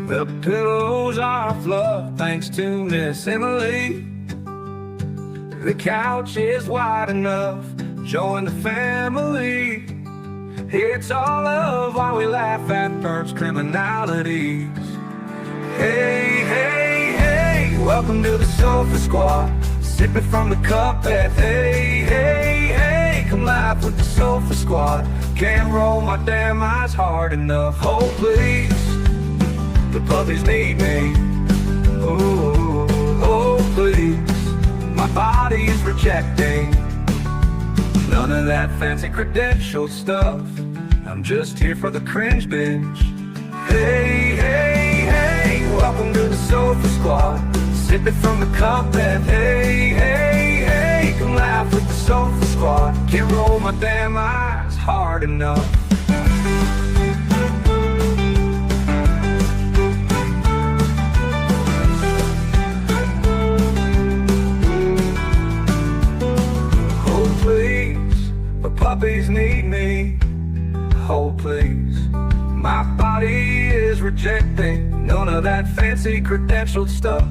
The pillows are fluff thanks to Miss Emily. The couch is wide enough, join the family. It's all love while we laugh at first criminalities. Hey, hey, hey, welcome to the Sofa Squad. Sipping from the cup at hey, hey, hey. Come laugh with the Sofa Squad. Can't roll my damn eyes hard enough. Oh, please, the puppies need me. Oh, oh, please, my body is rejecting none of that fancy credential stuff. I'm just here for the cringe binge. Hey, hey, hey, welcome to the Sofa Squad. Sipping from the cup and hey, hey, hey. Come laugh with the Sofa Squad. Can't roll my damn eyes hard enough. Oh please, the puppies need me. Oh please, my body is rejecting none of that fancy credentialed stuff.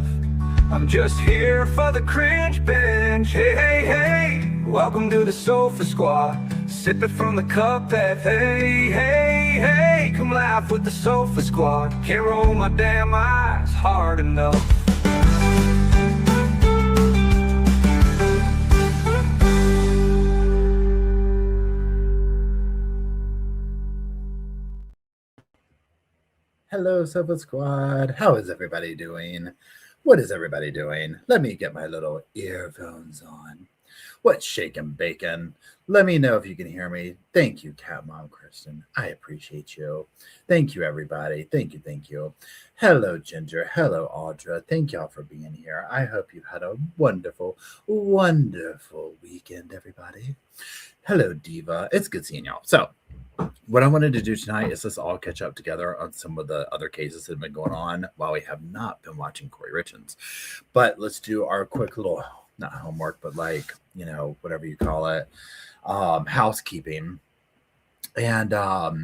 I'm just here for the cringe binge. Hey, hey, hey, welcome to the Sofa Squad. Sipping from the cup that hey, hey, hey. Come laugh with the Sofa Squad. Can't roll my damn eyes hard enough. Hello, Sofa Squad. How is everybody doing? What is everybody doing? Let me get my little earphones on. What's shaking bacon? Let me know if you can hear me. Thank you, Cat Mom Kristen. I appreciate you. Thank you, everybody. Thank you, thank you. Hello, Ginger. Hello, Audra. Thank y'all for being here. I hope you've had a wonderful, wonderful weekend, everybody. Hello, Diva. It's good seeing y'all. So, what I wanted to do tonight is let's all catch up together on some of the other cases that have been going on while we have not been watching Corey Richens. But let's do our quick little, not homework, but like, you know, whatever you call it, housekeeping. And I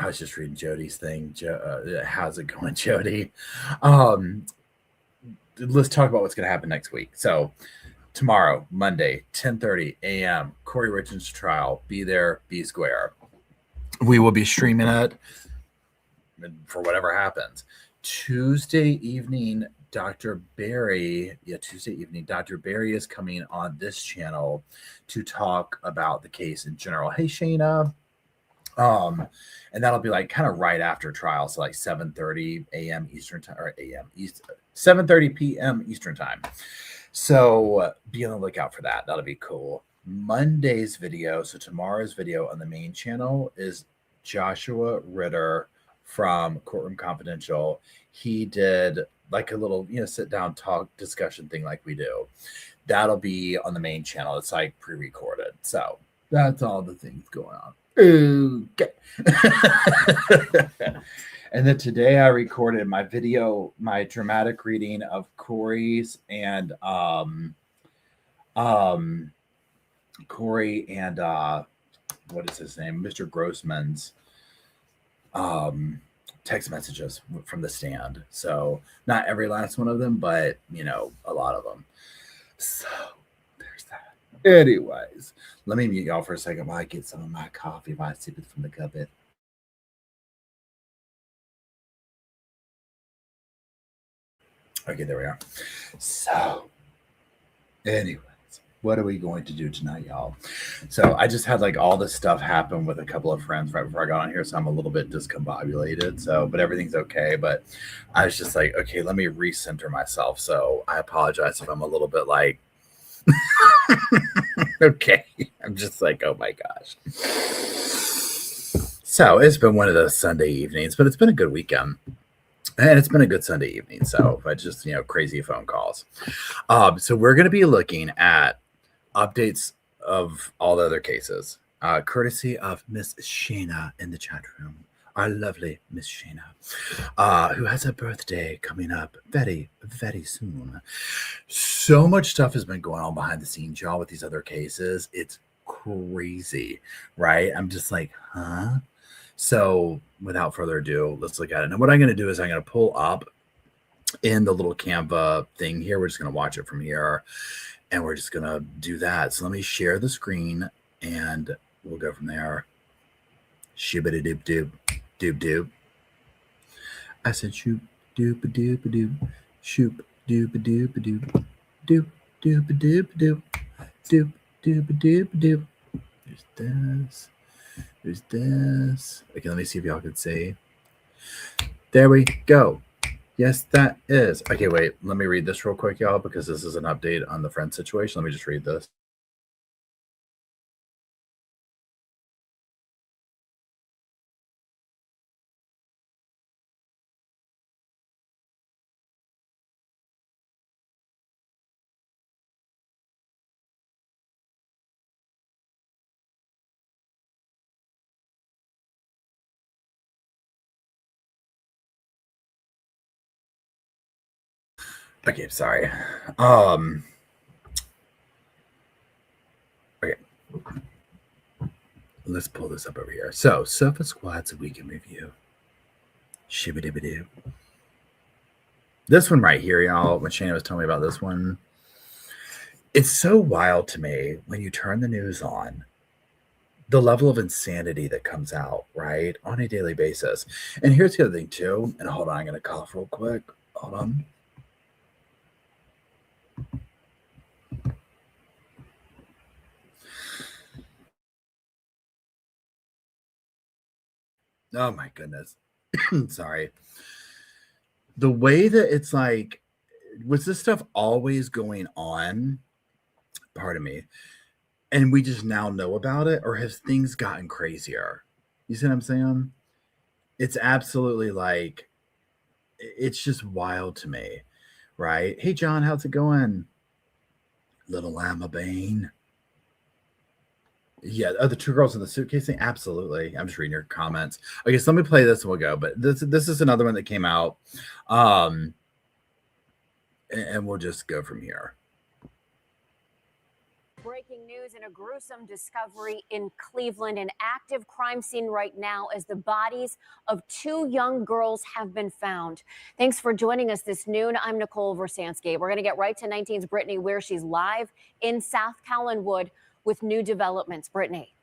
was just reading Jody's thing. How's it going, Jody? Let's talk about what's going to happen next week. So, tomorrow, Monday, 10:30 a.m., Corey Richens trial. Be there, be square. We will be streaming it for whatever happens. Tuesday evening, Dr. Barry is coming on this channel to talk about the case in general. Hey, Shayna. And that'll be like kind of right after trial, so like 7:30 a.m. Eastern time, or 7:30 p.m. Eastern time. So be on the lookout for that. That'll be cool. Monday's video, so tomorrow's video on the main channel is Joshua Ritter from Courtroom Confidential. He did like a little, sit down talk discussion thing like we do. That'll be on the main channel. It's like pre-recorded. So that's all the things going on. Okay. And then today I recorded my video, my dramatic reading of Corey and what is his name? Mr. Grossman's text messages from the stand. So not every last one of them, but a lot of them. So there's that. Anyways, let me mute y'all for a second while I get some of my coffee while I sip it from the cup. Okay, there we are. So, anyways, what are we going to do tonight, y'all? So I just had like all this stuff happen with a couple of friends right before I got on here, so I'm a little bit discombobulated. So, but everything's okay. But I was just like, okay, let me recenter myself. So I apologize if I'm a little bit like, okay. I'm just like, oh my gosh. So it's been one of those Sunday evenings, but it's been a good weekend. And it's been a good Sunday evening. So I just, crazy phone calls. So we're going to be looking at updates of all the other cases, courtesy of Miss Shayna in the chat room, our lovely Miss Shayna, who has a birthday coming up very, very soon. So much stuff has been going on behind the scenes, y'all, with these other cases. It's crazy, right? I'm just like, huh? So without further ado, let's look at it. And what I'm going to do is I'm going to pull up in the little Canva thing here. We're just going to watch it from here, and we're just going to do that. So let me share the screen, and we'll go from there. Shibbity doop doop doop doop. I said shoop doop doop doop shoop doop doop doop doop doop doop doop doop doop doop doop. There's this. There's this. Okay, let me see if y'all can see. There we go. Yes, that is. Okay, wait. Let me read this real quick, y'all, because this is an update on the friend situation. Let me just read this. Okay, sorry. Okay. Let's pull this up over here. So, Sofa Squad's a weekend review. Shibbity-bidoo. This one right here, y'all, when Shana was telling me about this one, it's so wild to me when you turn the news on, the level of insanity that comes out, right, on a daily basis. And here's the other thing, too. And hold on, I'm going to cough real quick. Hold on. Oh, my goodness. Sorry. The way that it's like, was this stuff always going on? Pardon me. And we just now know about it, or has things gotten crazier? You see what I'm saying? It's absolutely like, it's just wild to me, right? Hey, John, how's it going? Little Lama Bane. Yeah, the two girls in the suitcase thing. Absolutely. I'm just reading your comments. Okay, so let me play this and we'll go. But this is another one that came out. And we'll just go from here. Breaking news and a gruesome discovery in Cleveland, an active crime scene right now as the bodies of two young girls have been found. Thanks for joining us this noon. I'm Nicole Versansky. We're going to get right to 19's Brittany, where she's live in South Collinwood with new developments. Brittany.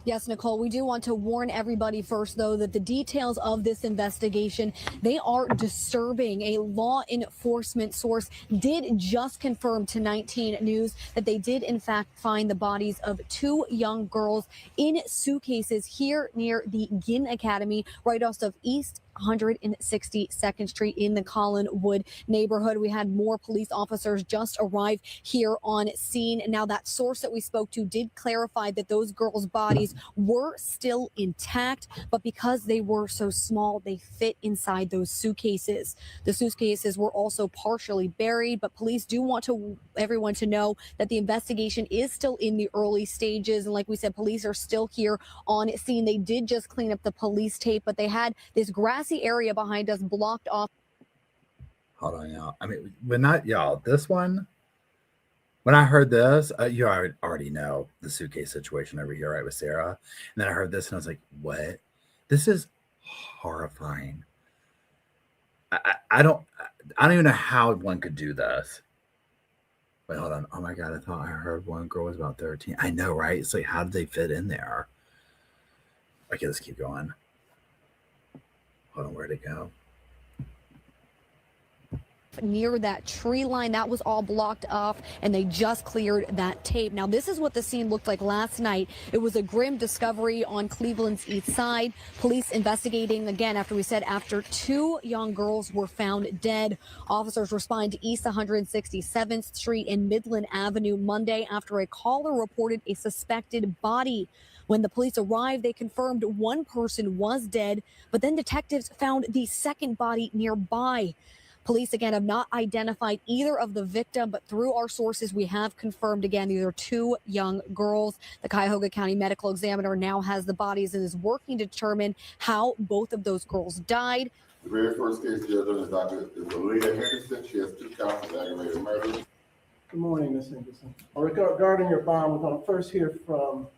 Yes, Nicole, we do want to warn everybody first, though, that the details of this investigation, they are disturbing. A law enforcement source did just confirm to 19 News that they did, in fact, find the bodies of two young girls in suitcases here near the Ginn Academy, right off of East 162nd Street in the Collinwood neighborhood. We had more police officers just arrive here on scene. And now that source that we spoke to did clarify that those girls' bodies were still intact, but because they were so small, they fit inside those suitcases. The suitcases were also partially buried, but police do want everyone to know that the investigation is still in the early stages. And like we said, police are still here on scene. They did just clean up the police tape, but they had this grassy area behind us blocked off. Hold on, y'all. I mean, this one, when I heard this, you already know the suitcase situation over here, right, with Sarah. And then I heard this and I was like, what? This is horrifying. I don't even know how one could do this. Wait, hold on. Oh my God, I thought I heard one girl was about 13. I know, right? It's like, how did they fit in there? Okay, let's keep going. Hold on, where'd it go? Near that tree line, that was all blocked off, and they just cleared that tape. Now, this is what the scene looked like last night. It was a grim discovery on Cleveland's east side. Police investigating again after two young girls were found dead. Officers responded to East 167th Street and Midland Avenue Monday after a caller reported a suspected body. When the police arrived, they confirmed one person was dead, but then detectives found the second body nearby. Police, again, have not identified either of the victim, but through our sources, we have confirmed, again, these are two young girls. The Cuyahoga County Medical Examiner now has the bodies and is working to determine how both of those girls died. The very first case judge on the docket is Aaliyah Henderson. She has 2 counts of aggravated murder. Good morning, Ms. Henderson. Regarding your bond, we're going to first hear from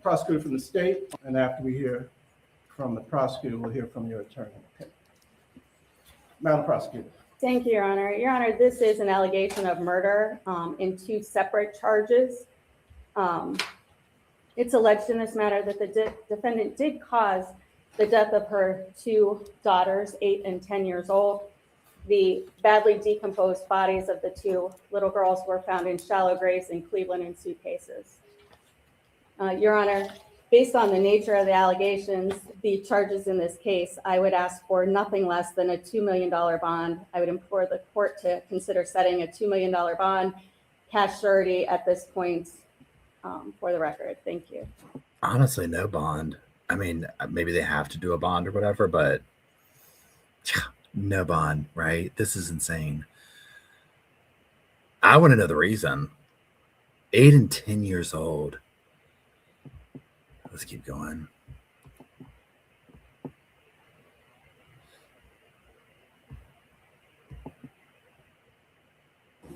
prosecutor from the state, and after we hear from the prosecutor, we'll hear from your attorney. Okay. Madam Prosecutor. Thank you, Your Honor. Your Honor, this is an allegation of murder in 2 separate charges. It's alleged in this matter that the defendant did cause the death of her 2 daughters, 8 and 10 years old. The badly decomposed bodies of the 2 little girls were found in shallow graves in Cleveland in suitcases. Your Honor, based on the nature of the allegations, the charges in this case, I would ask for nothing less than a $2 million bond. I would implore the court to consider setting a $2 million bond, cash surety at this point, for the record. Thank you. Honestly, no bond. I mean, maybe they have to do a bond or whatever, but no bond, right? This is insane. I want to know the reason. 8 and 10 years old. Let's keep going.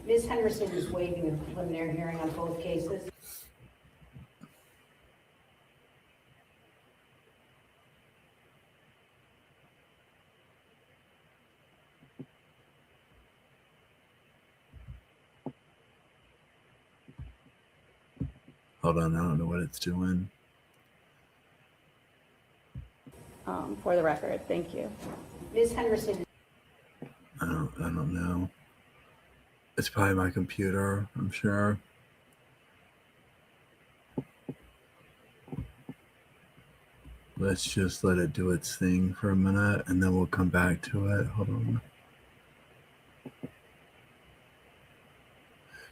Ms. Henderson is waiving a preliminary hearing on both cases. Hold on, I don't know what it's doing. For the record, thank you. Ms. Henderson. I don't know. It's probably my computer, I'm sure. Let's just let it do its thing for a minute and then we'll come back to it. Hold on.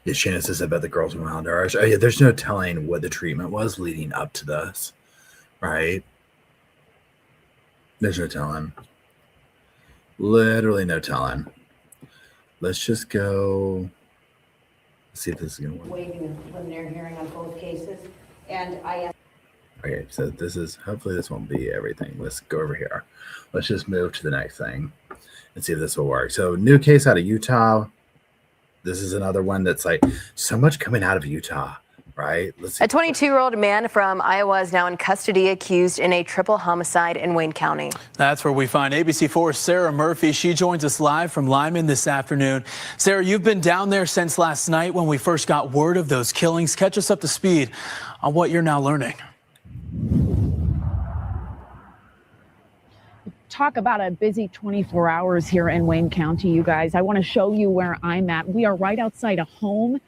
Yeah, Shannon says about the girls around her. Oh, yeah, there's no telling what the treatment was leading up to this, right? There's no telling. Literally no telling. Let's just go. Let's see if this is going to work. Waiving a preliminary hearing on both cases. And I. Okay, so this is, hopefully this won't be everything. Let's go over here. Let's just move to the next thing and see if this will work. So new case out of Utah. This is another one that's like so much coming out of Utah, right? Let's see. A 22-year-old man from Iowa is now in custody accused in a triple homicide in Wayne County. That's where we find ABC4's Sarah Murphy. She joins us live from Lyman this afternoon. Sarah, you've been down there since last night when we first got word of those killings. Catch us up to speed on what you're now learning. Talk about a busy 24 hours here in Wayne County, you guys. I want to show you where I'm at. We are right outside a home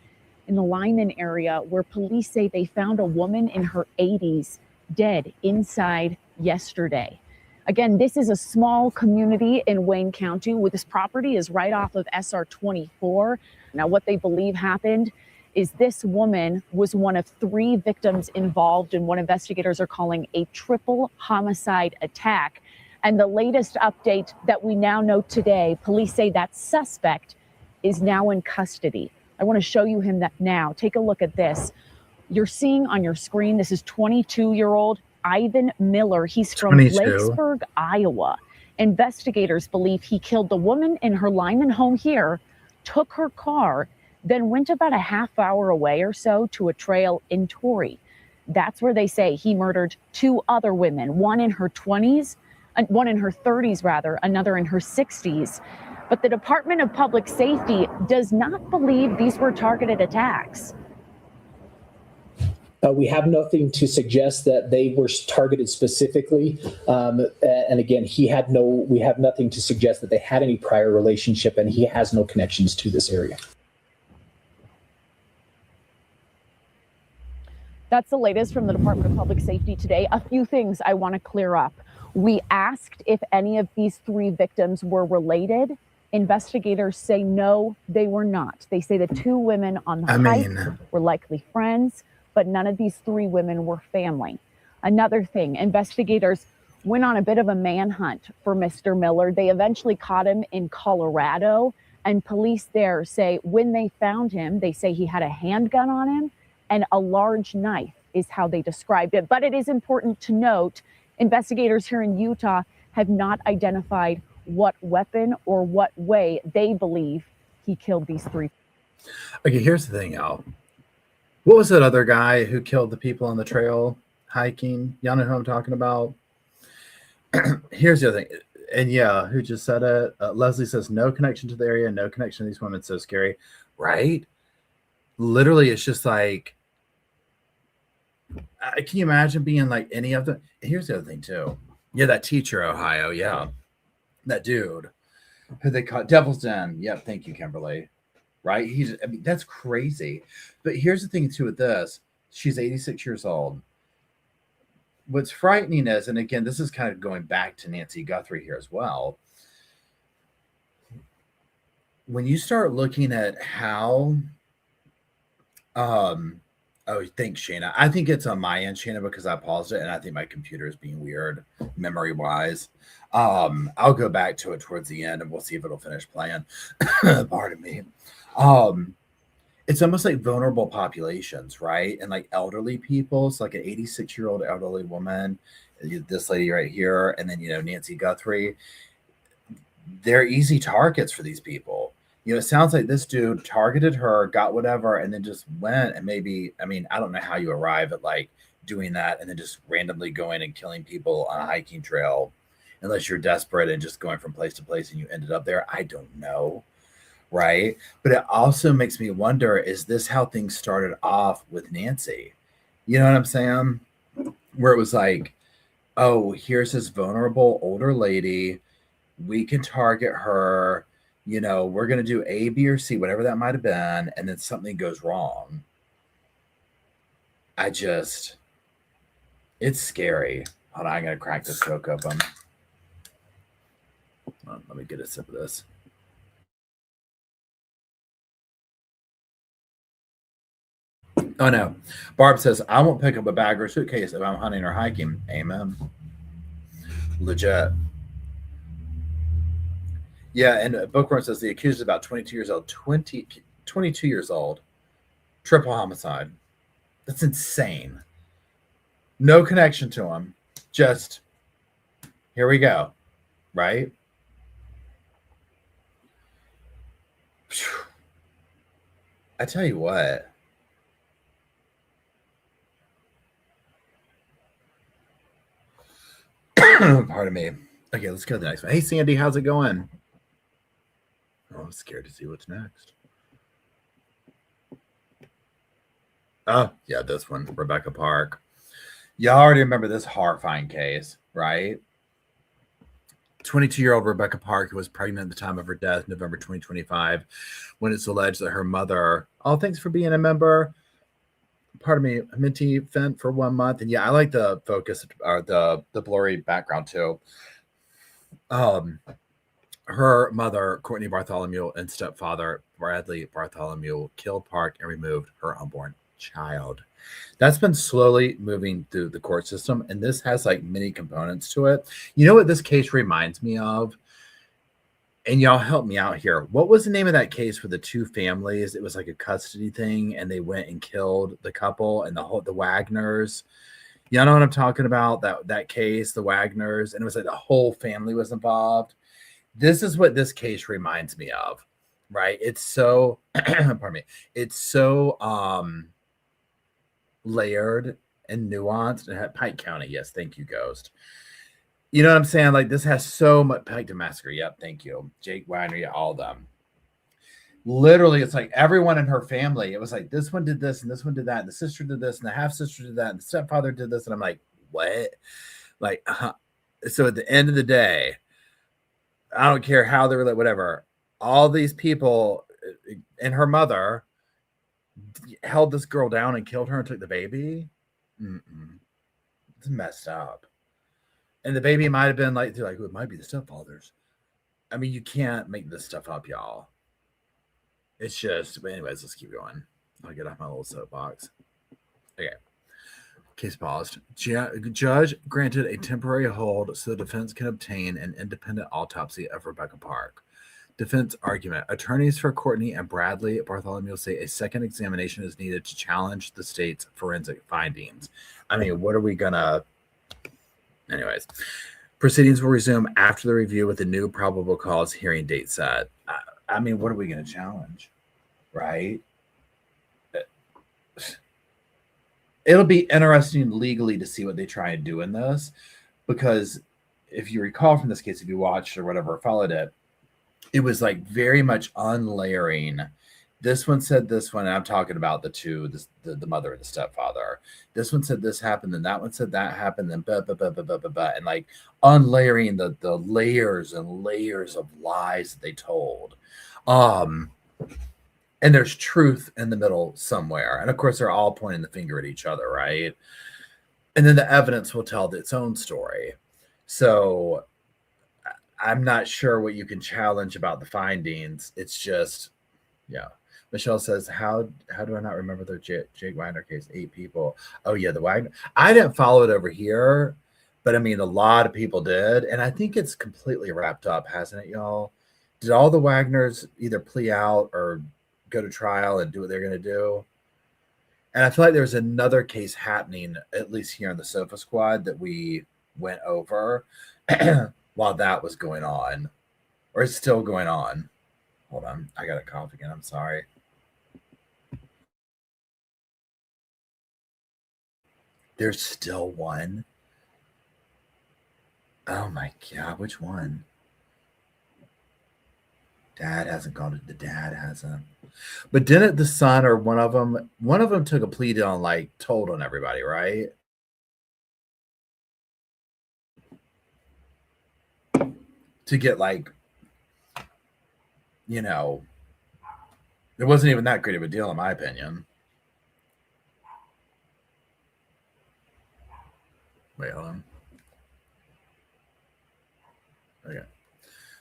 in the Lyman area where police say they found a woman in her 80s dead inside yesterday. Again, this is a small community in Wayne County where this property is right off of SR 24. Now, what they believe happened is this woman was one of 3 victims involved in what investigators are calling a triple homicide attack. And the latest update that we now know today, police say that suspect is now in custody. I want to show you him that now. Take a look at this. You're seeing on your screen, this is 22-year-old Ivan Miller. He's from 22. Lakesburg, Iowa. Investigators believe he killed the woman in her Lyman home here, took her car, then went about a half hour away or so to a trail in Torrey. That's where they say he murdered 2 other women, one in her 20s, one in her 30s rather, another in her 60s. But the Department of Public Safety does not believe these were targeted attacks. We have nothing to suggest that they were targeted specifically. And again, we have nothing to suggest that they had any prior relationship, and he has no connections to this area. That's the latest from the Department of Public Safety today. A few things I want to clear up. We asked if any of these 3 victims were related. Investigators say no, they were not. They say the 2 women on the hike were likely friends, but none of these 3 women were family. Another thing, investigators went on a bit of a manhunt for Mr. Miller. They eventually caught him in Colorado, and police there say when they found him, they say he had a handgun on him and a large knife is how they described it. But it is important to note, investigators here in Utah have not identified what weapon or what way they believe he killed these 3. Okay, here's the thing, y'all. What was that other guy who killed the people on the trail hiking? Y'all know who I'm talking about? Here's the other thing. And yeah, who just said it? Leslie says, no connection to the area, no connection to these women. So scary, right? Literally, it's just like, can you imagine being like any of them? Here's the other thing too. Yeah, that teacher, Ohio. Yeah, that dude who they caught Devil's Den. Yep, thank you, Kimberly. Right? I mean, that's crazy. But here's the thing too with this. She's 86 years old. What's frightening is, and again, this is kind of going back to Nancy Guthrie here as well. When you start looking at how, oh, thanks, Shana. I think it's on my end, Shana, because I paused it and I think my computer is being weird memory wise. I'll go back to it towards the end and we'll see if it'll finish playing. Pardon me. It's almost like vulnerable populations, right? And like elderly people. It's like an 86-year-old elderly woman, this lady right here, and then, Nancy Guthrie. They're easy targets for these people. It sounds like this dude targeted her, got whatever, and then just went and maybe, I don't know how you arrive at like doing that and then just randomly going and killing people on a hiking trail, unless you're desperate and just going from place to place and you ended up there. I don't know. Right. But it also makes me wonder, is this how things started off with Nancy? You know what I'm saying? Where it was like, oh, here's this vulnerable older lady. We can target her. We're going to do A, B, or C, whatever that might have been. And then something goes wrong. It's scary. Hold on, I'm going to crack this Coke open. Let me get a sip of this. Oh no. Barb says, I won't pick up a bag or suitcase if I'm hunting or hiking. Amen. Legit. Yeah, and Bookworm says the accused is about 22 years old. 22 years old. Triple homicide. That's insane. No connection to him. Just, here we go. Right? I tell you what. Pardon me. Okay, let's go to the next one. Hey, Sandy, how's it going? Oh, I'm scared to see what's next. Oh, yeah, this one, Rebecca Park. Y'all already remember this horrifying case, right? 22-year-old Rebecca Park, who was pregnant at the time of her death, November 2025, when it's alleged that her mother, thanks for being a member. Pardon me, Minty Fent for 1 month. And yeah, I like the focus or the blurry background too. Her mother, Courtney Bartholomew, and stepfather, Bradley Bartholomew, killed Park and removed her unborn child. That's been slowly moving through the court system, and this has like many components to it. You know what this case reminds me of? And y'all help me out here. What was the name of that case with the two families? It was like a custody thing, and they went and killed the couple and the Wagners. Y'all know what I'm talking about? That case, the Wagners, and it was like the whole family was involved. This is what this case reminds me of, right? It's so, pardon me. It's so layered and nuanced. And had Pike County, yes, thank you, Ghost. You know what I'm saying? Like this has so much. Pike Massacre, yep, thank you. Jake Wagner, yeah, all of them. Literally, it's like everyone in her family. It was like this one did this and this one did that, and the sister did this, and the half sister did that, and the stepfather did this, and I'm like, what? Like, so at the end of the day, I don't care how they were, whatever. All these people and her mother held this girl down and killed her and took the baby. It's messed up. And the baby might have been like, they're like, it might be the stepfathers. I mean, you can't make this stuff up, y'all. It's just, but anyways, let's keep going. I'll get off my little soapbox. Okay. Case paused. Judge granted a temporary hold so the defense can obtain an independent autopsy of Rebecca Park. Defense argument. Attorneys for Courtney and Bradley Bartholomew say a second examination is needed to challenge the state's forensic findings. I mean, what are we gonna... Anyways, proceedings will resume after the review with the new probable cause hearing date set. I mean, what are we going to challenge? Right? it'll be interesting legally to see what they try and do in this, because if you recall from this case, if you watched or whatever, followed it, it was like very much unlayering. This one said this one, and I'm talking about the two, the mother and the stepfather. This one said this happened, and that one said that happened, and and like unlayering the layers and layers of lies that they told. And there's truth in the middle somewhere. And of course, they're all pointing the finger at each other, right? And then the evidence will tell its own story. So I'm not sure what you can challenge about the findings. It's just, yeah. Michelle says, how do I not remember the Jake Wagner case? 8 people. Oh, yeah, the Wagner. I didn't follow it over here, but I mean, a lot of people did. And I think it's completely wrapped up, hasn't it, y'all? Did all the Wagners either plea out or go to trial and do what they're going to do? And I feel like there's another case happening, at least here in the Sofa Squad, that we went over while that was going on, or it's still going on. Hold on. I got a cough again. I'm sorry. There's still one. Oh my God. Which one? Dad hasn't gone to the dad hasn't. But didn't the son or one of them took a plea deal and like told on everybody, right? To get like, you know, it wasn't even that great of a deal in my opinion. Wait, hold on. Okay.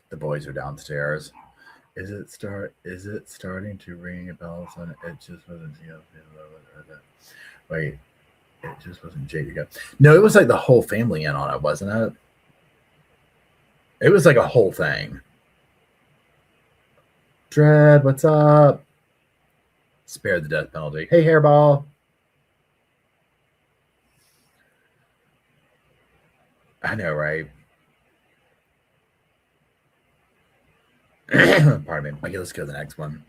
The boys are downstairs. Is it starting to ring bells on it? It just wasn't, you know, wait, it just wasn't Jake. No, it was like the whole family in on it, wasn't it? It was like a whole thing. Dread, what's up? Spare the death penalty. Hey, Hairball. I know, right? Pardon me. Okay, let's go to the next one.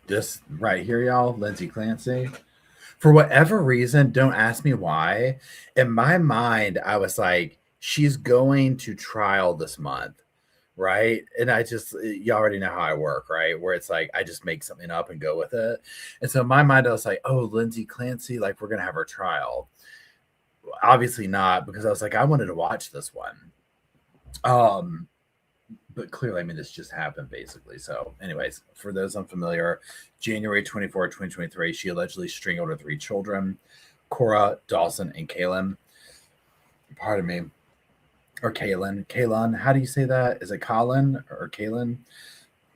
This right here, y'all, Lindsay Clancy. For whatever reason, don't ask me why. In my mind, I was like, she's going to trial this month, right? And you already know how I work, right? Where it's like, I just make something up and go with it. And so in my mind, I was like, oh, Lindsay Clancy, like we're going to have her trial. Obviously not, because I was like, I wanted to watch this one. But clearly, I mean, this just happened basically. So anyways, for those unfamiliar, January 24, 2023, she allegedly strangled her 3 children, Cora, Dawson, and Kaylin. Pardon me. Or Kaylin. Kaylin, how do you say that? Is it Colin or Kaylin?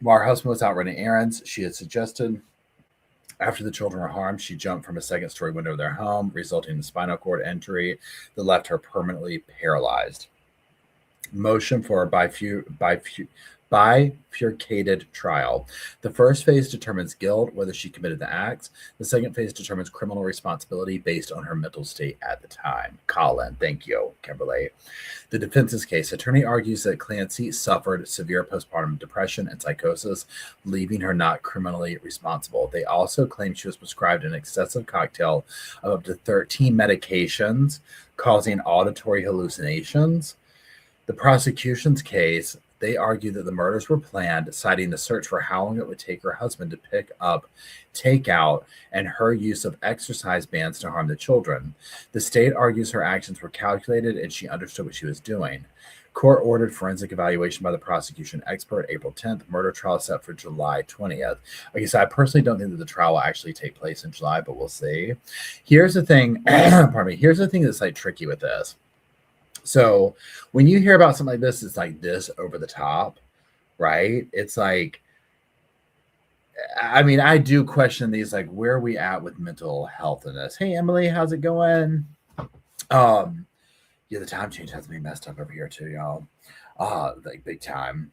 While her husband was out running errands, she had suggested after the children were harmed, she jumped from a 2nd-story window of their home, resulting in spinal cord injury that left her permanently paralyzed. Motion for a bifurcated trial. The first phase determines guilt, whether she committed the acts. The second phase determines criminal responsibility based on her mental state at the time. Colin, thank you, Kimberly. The defense's case. Attorney argues that Clancy suffered severe postpartum depression and psychosis, leaving her not criminally responsible. They also claim she was prescribed an excessive cocktail of up to 13 medications, causing auditory hallucinations. The prosecution's case, they argue that the murders were planned, citing the search for how long it would take her husband to pick up takeout and her use of exercise bands to harm the children. The state argues her actions were calculated and she understood what she was doing. Court ordered forensic evaluation by the prosecution expert April 10th. Murder trial set for July 20th. Okay, so I personally don't think that the trial will actually take place in July, but we'll see. Here's the thing, pardon me, here's the thing that's like tricky with this. So when you hear about something like this, it's like this over the top, right? It's like, I mean, I do question these, like, where are we at with mental health in this? Hey, Emily, how's it going? Yeah, the time change has me messed up over here too, y'all. Like big time.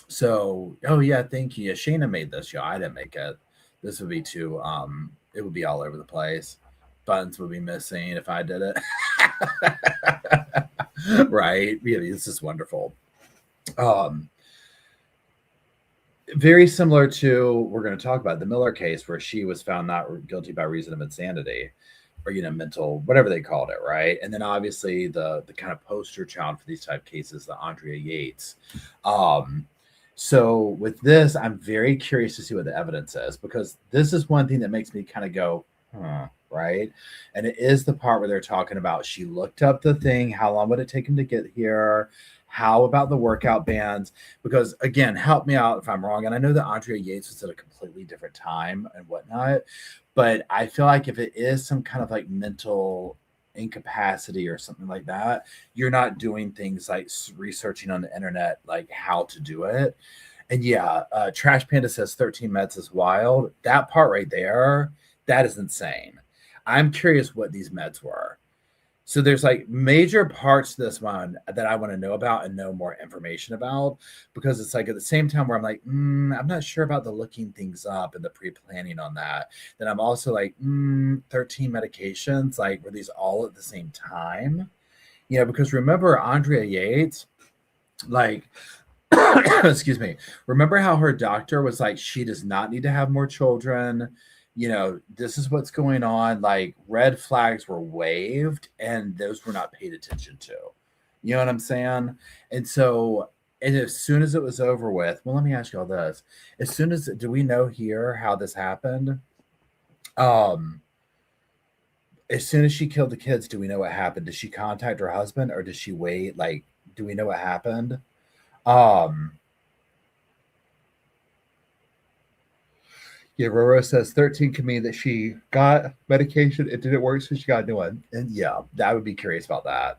So, oh yeah, thank you. Yeah, Shayna made this, y'all. I didn't make it. This would be too, it would be all over the place. Buttons would be missing if I did it. Right? Yeah, this is wonderful. very similar to, we're going to talk about the Miller case, where she was found not guilty by reason of insanity, or, you know, mental, whatever they called it, right? And then obviously the kind of poster child for these type cases, the Andrea Yates. So with this, I'm very curious to see what the evidence is, because this is one thing that makes me kind of go, right? And it is the part where they're talking about, she looked up the thing, how long would it take him to get here? How about the workout bands? Because again, help me out if I'm wrong. And I know that Andrea Yates was at a completely different time and whatnot, but I feel like if it is some kind of like mental incapacity or something like that, you're not doing things like researching on the internet, like how to do it. And yeah, Trash Panda says 13 meds is wild. That part right there, that is insane. I'm curious what these meds were. So there's like major parts to this one that I want to know about and know more information about, because it's like at the same time where I'm like, I'm not sure about the looking things up and the pre-planning on that. Then I'm also like, 13 medications, like were these all at the same time? You know, because remember Andrea Yates, like, excuse me, remember how her doctor was like, she does not need to have more children. You know, this is what's going on. Like red flags were waved and those were not paid attention to. You know what I'm saying? And so, and as soon as it was over with, well, let me ask you all this. As soon as, do we know here how this happened? As soon as she killed the kids, do we know what happened? Did she contact her husband or did she wait? Like, do we know what happened? Yeah, Roro says 13 can mean that she got medication, it didn't work, so she got a new one. And yeah, I would be curious about that.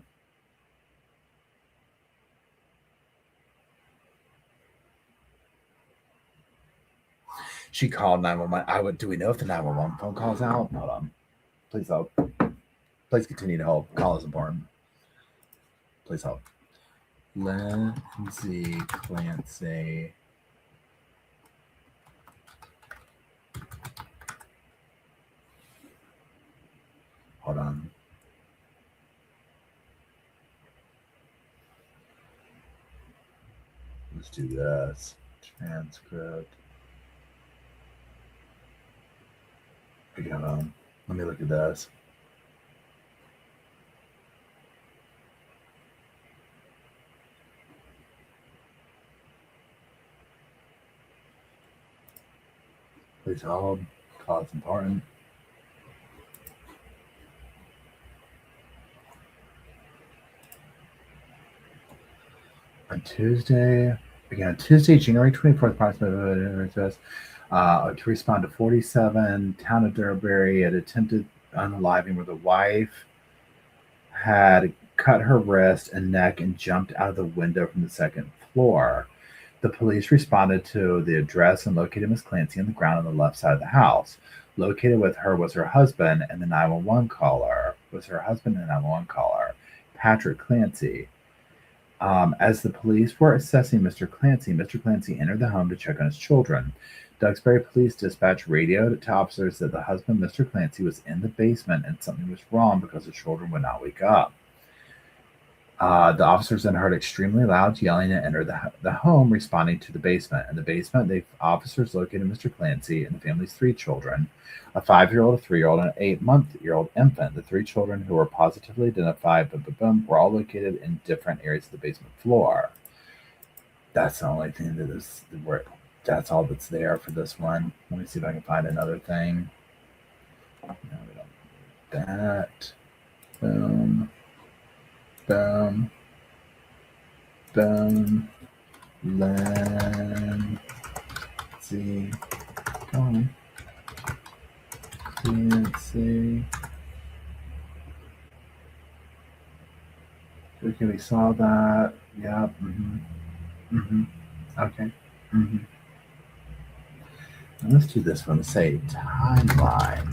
She called 911. Do we know if the 911 phone call's out? Hold on. Please hold. Please continue to hold. Call is important. Please hold. Lindsay Clancy. Hold on. Let's do this. Transcript. Okay, hold on. Let me look at this. Please hold. Call is important. On Tuesday, January 24th, approximately, to respond to 47, town of Durbury, had attempted unaliving where the wife had cut her wrist and neck and jumped out of the window from the second floor. The police responded to the address and located Miss Clancy on the ground on the left side of the house. Located with her was her husband and the 911 caller. Patrick Clancy. As the police were assessing Mr. Clancy entered the home to check on his children. Duxbury Police Dispatch radioed to officers that the husband, Mr. Clancy, was in the basement and something was wrong because the children would not wake up. The officers then heard extremely loud yelling and entered the home, responding to the basement. In the basement, the officers located Mr. Clancy and the family's 3 children, a 5-year-old, a 3-year-old, and an 8-month-old infant. The 3 children who were positively identified, were all located in different areas of the basement floor. That's the only thing that is, that's all that's there for this one. Let me see if I can find another thing. No, we don't. That. Boom. Boom. Boom. Lindsay. Come on. Clancy. Okay, we saw that. Yep. Okay. And let's do this one. Say timeline.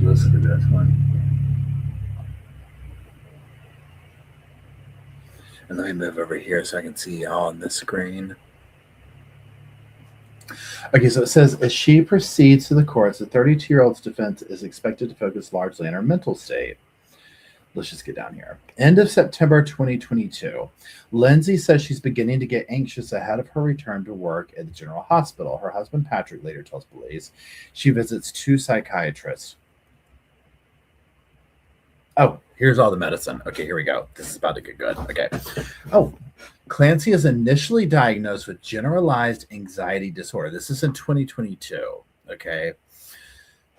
Let's look at this one. And let me move over here so I can see y'all on the screen. Okay, so it says, as she proceeds to the courts, the 32-year-old's defense is expected to focus largely on her mental state. Let's just get down here. End of September 2022. Lindsay says she's beginning to get anxious ahead of her return to work at the General Hospital. Her husband, Patrick, later tells police she visits 2 psychiatrists. Oh, here's all the medicine. Okay, here we go. This is about to get good. Okay. Oh, Clancy is initially diagnosed with generalized anxiety disorder. This is in 2022. Okay.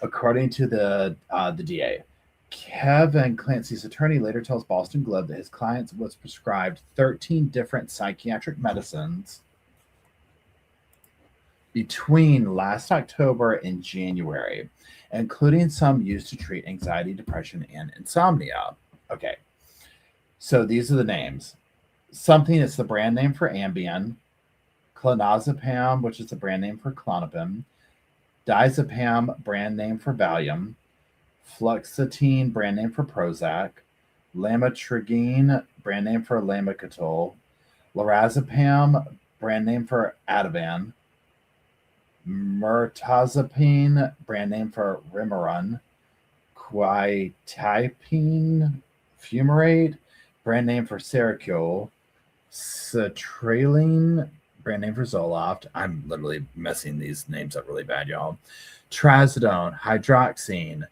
According to the DA. Kevin Clancy's attorney later tells Boston Globe that his client was prescribed 13 different psychiatric medicines between last October and January, including some used to treat anxiety, depression, and insomnia. Okay, so these are the names. Something is the brand name for Ambien, clonazepam, which is the brand name for Klonopin, diazepam, brand name for Valium, fluoxetine, brand name for Prozac, lamotrigine, brand name for Lamictal, lorazepam, brand name for Ativan, mirtazapine, brand name for Remeron, quetiapine fumarate, brand name for Seroquel, sertraline, brand name for Zoloft. I'm literally messing these names up really bad, y'all. Trazodone, hydroxine,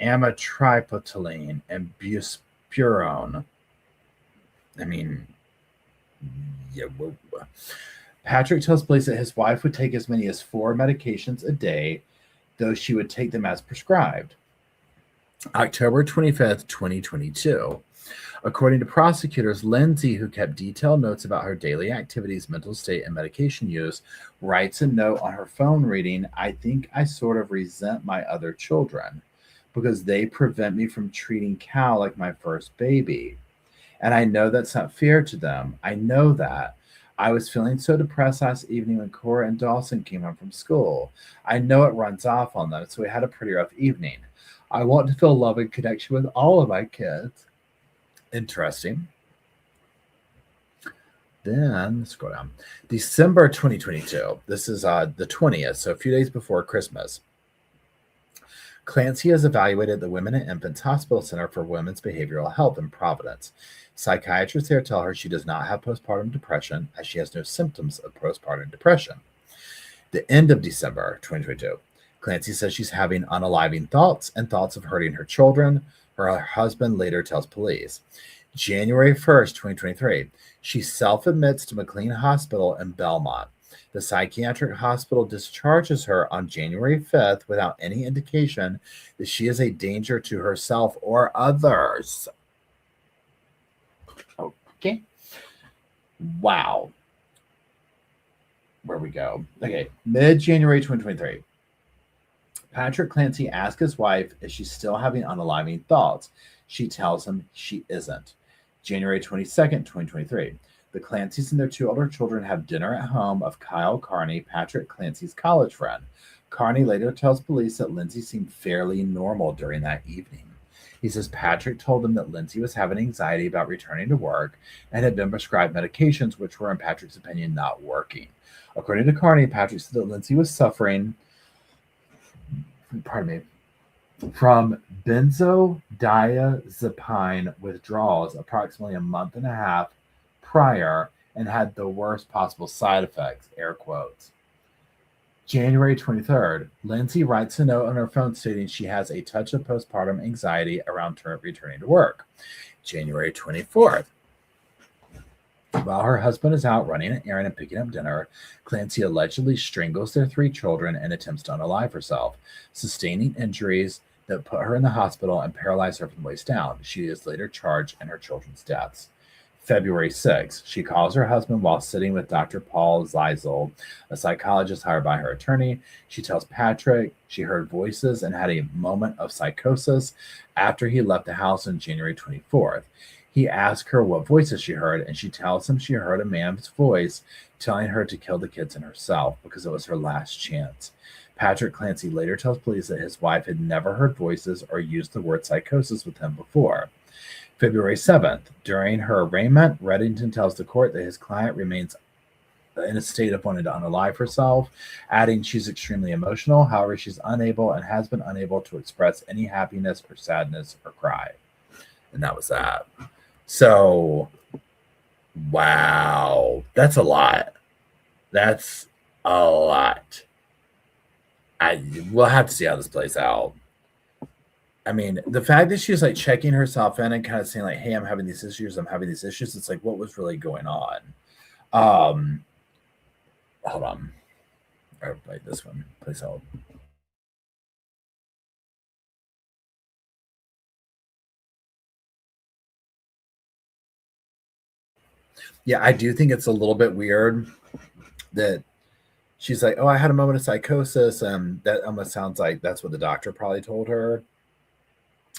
amitriptyline, and buspirone. I mean, yeah. Patrick tells police that his wife would take as many as 4 medications a day, though she would take them as prescribed. October 25th, 2022. According to prosecutors, Lindsay, who kept detailed notes about her daily activities, mental state, and medication use, writes a note on her phone reading, "I think I sort of resent my other children because they prevent me from treating Cal like my first baby. And I know that's not fair to them. I know that. I was feeling so depressed last evening when Cora and Dawson came home from school. I know it runs off on them, so we had a pretty rough evening. I want to feel love and connection with all of my kids." Interesting. Then let's go down. December 2022. This is the 20th, so a few days before Christmas. Clancy has evaluated the Women and Infants Hospital Center for Women's Behavioral Health in Providence. Psychiatrists there tell her she does not have postpartum depression, as she has no symptoms of postpartum depression. The end of December 2022. Clancy says she's having unaliving thoughts and thoughts of hurting her children. Her husband later tells police. January 1st, 2023. She self-admits to McLean Hospital in Belmont. The psychiatric hospital discharges her on January 5th without any indication that she is a danger to herself or others. Okay. Wow. Where we go. Okay. Mid-January 2023. Patrick Clancy asks his wife if she's still having unaliving thoughts. She tells him she isn't. January 22nd, 2023. The Clancys and their 2 older children have dinner at home of Kyle Carney, Patrick Clancy's college friend. Carney later tells police that Lindsay seemed fairly normal during that evening. He says Patrick told him that Lindsay was having anxiety about returning to work and had been prescribed medications which were, in Patrick's opinion, not working. According to Carney, Patrick said that Lindsay was suffering from benzodiazepine withdrawals approximately a month and a half prior and had the worst possible side effects, air quotes. January 23rd, Lindsay writes a note on her phone stating she has a touch of postpartum anxiety around returning to work. January 24th, while her husband is out running an errand and picking up dinner, Clancy allegedly strangles their 3 children and attempts to unalive herself, sustaining injuries that put her in the hospital and paralyzed her from the waist down. She is later charged in her children's deaths. February 6th, she calls her husband while sitting with Dr. Paul Zeisel, a psychologist hired by her attorney. She tells Patrick she heard voices and had a moment of psychosis after he left the house on January 24th. He asks her what voices she heard, and she tells him she heard a man's voice telling her to kill the kids and herself because it was her last chance. Patrick Clancy later tells police that his wife had never heard voices or used the word psychosis with him before. February 7th, during her arraignment, Reddington tells the court that his client remains in a state of wanting to unalive herself, adding she's extremely emotional. However, she's unable and has been unable to express any happiness or sadness or cry. And that was that. So, wow, that's a lot. That's a lot. We'll have to see how this plays out. I mean, the fact that she was like checking herself in and kind of saying like, "Hey, I'm having these issues. I'm having these issues." It's like, what was really going on? Hold on. Or like this one. Please hold. Yeah, I do think it's a little bit weird that she's like, "Oh, I had a moment of psychosis," and that almost sounds like that's what the doctor probably told her.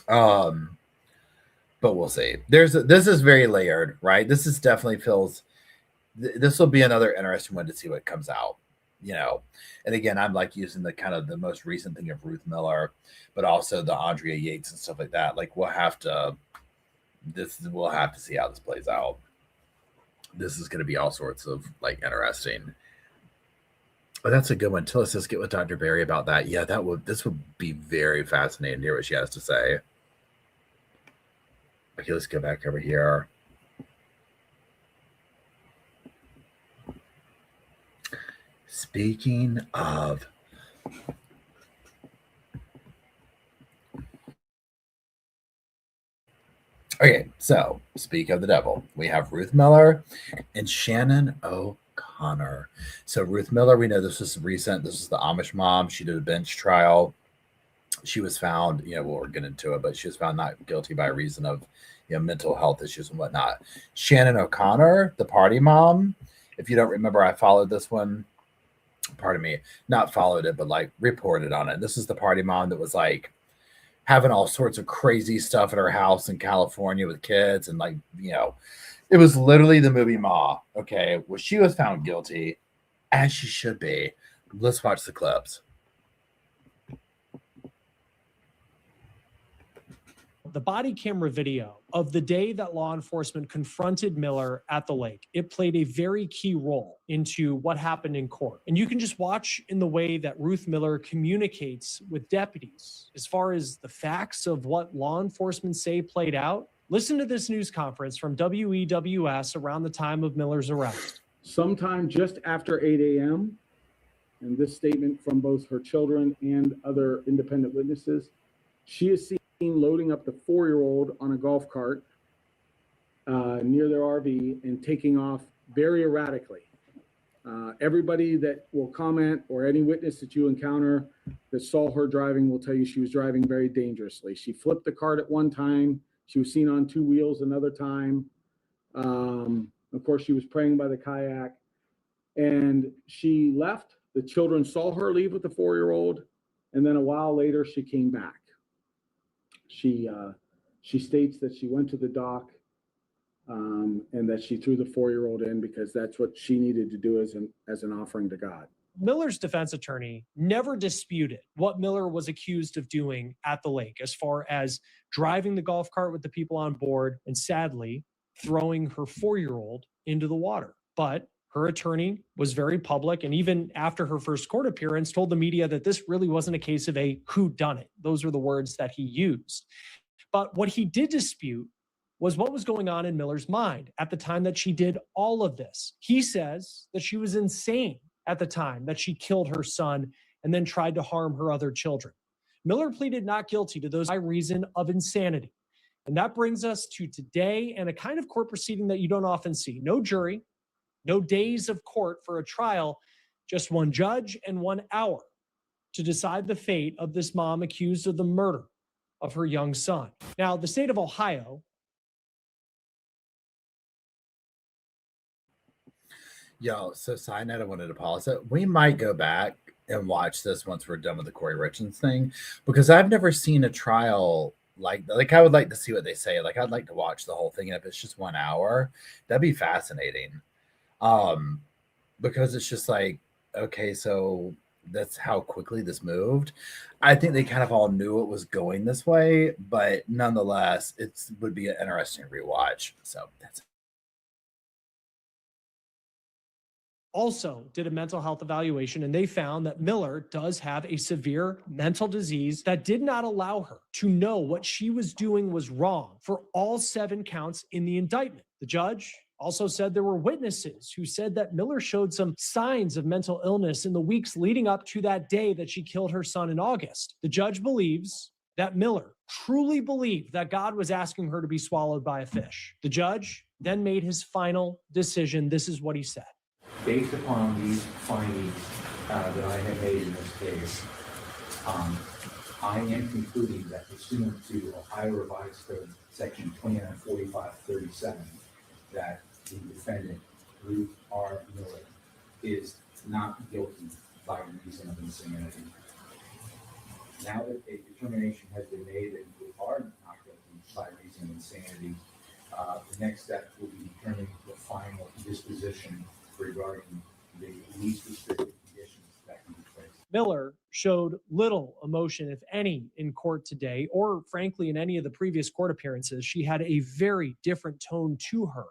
But we'll see. This is very layered, right? This is definitely feels. This will be another interesting one to see what comes out, you know. And again, I'm like using the kind of the most recent thing of Ruth Miller, but also the Andrea Yates and stuff like that. Like we'll have to see how this plays out. This is going to be all sorts of like interesting. Oh, that's a good one. Let's just get with Dr. Barry about that. Yeah, this would be very fascinating to hear what she has to say. Okay, let's go back over here. Speaking of okay, so speak of the devil. We have Ruth Miller and Shannon O'Connor. So Ruth Miller, we know this was recent. This is the Amish mom. She did a bench trial. She was found, we'll get into it, but she was found not guilty by reason of mental health issues and whatnot. Shannon O'Connor, the party mom. If you don't remember, I followed this one. Pardon me, not followed it, but like reported on it. This is the party mom that was like having all sorts of crazy stuff at her house in California with kids. And like, it was literally the movie Ma. Okay. Well, she was found guilty as she should be. Let's watch the clips. The body camera video of the day that law enforcement confronted Miller at the lake, it played a very key role into what happened in court. And you can just watch in the way that Ruth Miller communicates with deputies as far as the facts of what law enforcement say played out. Listen to this news conference from WEWS around the time of Miller's arrest. Sometime just after 8 a.m., and this statement from both her children and other independent witnesses, she is seen loading up the 4-year-old on a golf cart near their RV and taking off very erratically. Everybody that will comment or any witness that you encounter that saw her driving will tell you she was driving very dangerously. She flipped the cart at one time. She was seen on 2 wheels another time. Of course, she was praying by the kayak. And she left. The children saw her leave with the 4-year-old. And then a while later, she came back. She states that she went to the dock and that she threw the 4-year-old in because that's what she needed to do as an offering to God. Miller's defense attorney never disputed what Miller was accused of doing at the lake as far as driving the golf cart with the people on board and sadly throwing her 4-year-old into the water. But her attorney was very public, and even after her first court appearance, told the media that this really wasn't a case of a whodunit. Those are the words that he used. But what he did dispute was what was going on in Miller's mind at the time that she did all of this. He says that she was insane at the time that she killed her son and then tried to harm her other children. Miller pleaded not guilty to those by reason of insanity. And that brings us to today and a kind of court proceeding that you don't often see. No jury, no days of court for a trial, just one judge and 1 hour to decide the fate of this mom accused of the murder of her young son. Now, the state of Ohio. Yo, so side note, I wanted to pause it. We might go back and watch this once we're done with the Corey Richens thing, because I've never seen a trial like I would like to see what they say. Like I'd like to watch the whole thing, and if it's just 1 hour, that'd be fascinating. Because it's just like, okay, so that's how quickly this moved. I think they kind of all knew it was going this way, but nonetheless, it would be an interesting rewatch. So that's it. also did a mental health evaluation, and they found that Miller does have a severe mental disease that did not allow her to know what she was doing was wrong for all 7 counts in the indictment. The judge also said there were witnesses who said that Miller showed some signs of mental illness in the weeks leading up to that day that she killed her son in August. The judge believes that Miller truly believed that God was asking her to be swallowed by a fish. The judge then made his final decision. This is what he said. Based upon these findings that I have made in this case, I am concluding that pursuant to Ohio Revised Code Section 2945-37, that the defendant, Ruth R. Miller, is not guilty by reason of insanity. Now that a determination has been made that you are not guilty by reason of insanity, the next step will be determining the final disposition regarding the least restrictive conditions that can be placed. Miller showed little emotion, if any, in court today, or frankly, in any of the previous court appearances. She had a very different tone to her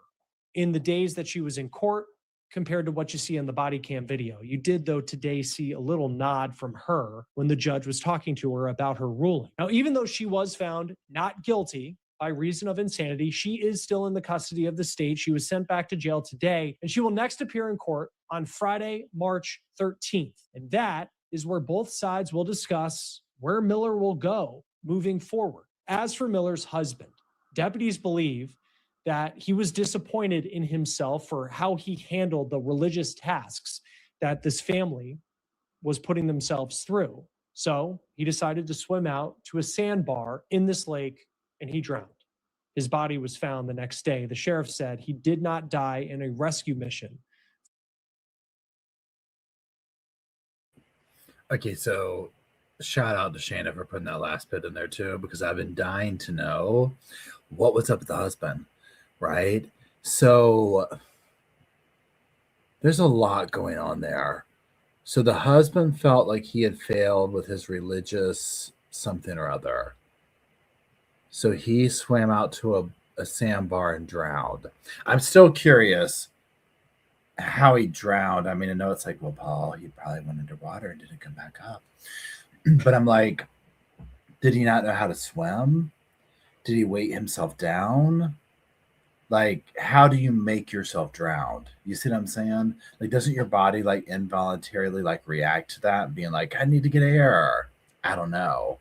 in the days that she was in court compared to what you see on the body cam video. You did, though, today see a little nod from her when the judge was talking to her about her ruling. Now, even though she was found not guilty by reason of insanity, she is still in the custody of the state. She was sent back to jail today, and she will next appear in court on Friday, March 13th. And that is where both sides will discuss where Miller will go moving forward. As for Miller's husband, deputies believe that he was disappointed in himself for how he handled the religious tasks that this family was putting themselves through. So he decided to swim out to a sandbar in this lake, and he drowned. His body was found the next day. The sheriff said he did not die in a rescue mission. Okay, so shout out to Shana for putting that last bit in there too, because I've been dying to know what was up with the husband, right? So there's a lot going on there. So the husband felt like he had failed with his religious something or other. So he swam out to a sandbar and drowned. I'm still curious how he drowned. I mean, I know it's like, well, Paul, he probably went underwater and didn't come back up. But I'm like, did he not know how to swim? Did he weight himself down? Like, how do you make yourself drown? You see what I'm saying? Like, doesn't your body like involuntarily like react to that, being like, I need to get air? I don't know.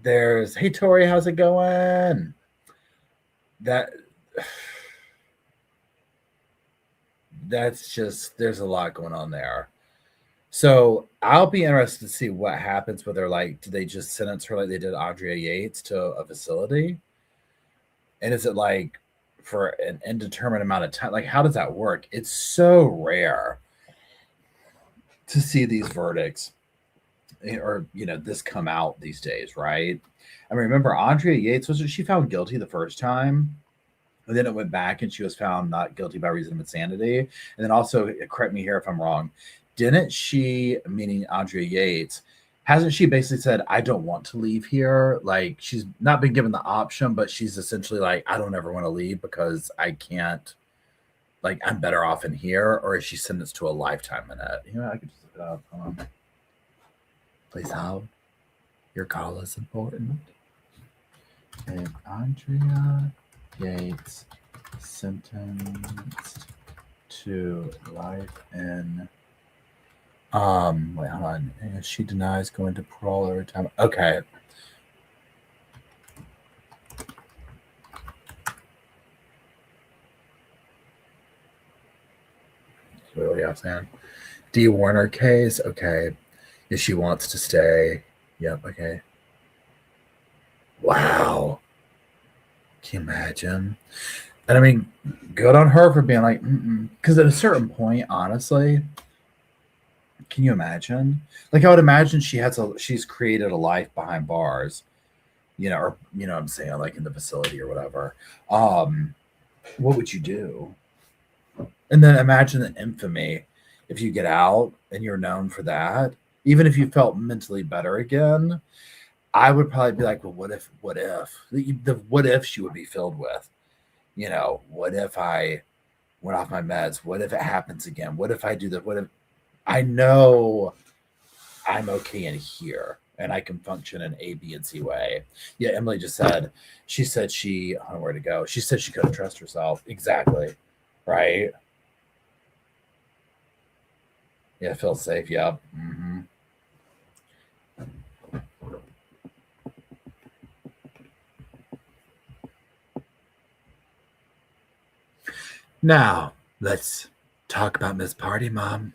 There's, hey Tori, how's it going? That's just, there's a lot going on there. So I'll be interested to see what happens with her. Like, do they just sentence her like they did Andrea Yates to a facility? And is it like for an indeterminate amount of time? Like, how does that work? It's so rare to see these verdicts or, you know, this come out these days, right? I mean, remember Andrea Yates, wasn't she found guilty the first time? And then it went back and she was found not guilty by reason of insanity. And then also, correct me here if I'm wrong, didn't she, meaning Andrea Yates, hasn't she basically said, I don't want to leave here? Like, she's not been given the option, but she's essentially like, I don't ever want to leave because I can't, like, I'm better off in here. Or is she sentenced to a lifetime in it? You know, I could just look it up. Hold on. Please hold. Your call is important. And Andrea Yates sentenced to life in wait, hold on. She denies going to parole every time. Okay. What are you saying? D. Warner case. Okay. If she wants to stay. Yep. Okay. Wow. Can you imagine? And I mean, good on her for being like, because at a certain point, honestly, can you imagine? Like, I would imagine she's created a life behind bars, you know, or, you know what I'm saying, like in the facility or whatever. What would you do? And then imagine the infamy if you get out and you're known for that. Even if you felt mentally better again, I would probably be like, well, what if? The what if she would be filled with, you know, what if I went off my meds. What if it happens again? What if I do that? What if I know I'm okay in here and I can function in A, B, and C way? Yeah, Emily just said, she said I don't know where to go. She said she couldn't trust herself. Exactly. Right? Yeah, feel safe. Yep. Mm-hmm. Now, let's talk about Miss Party Mom.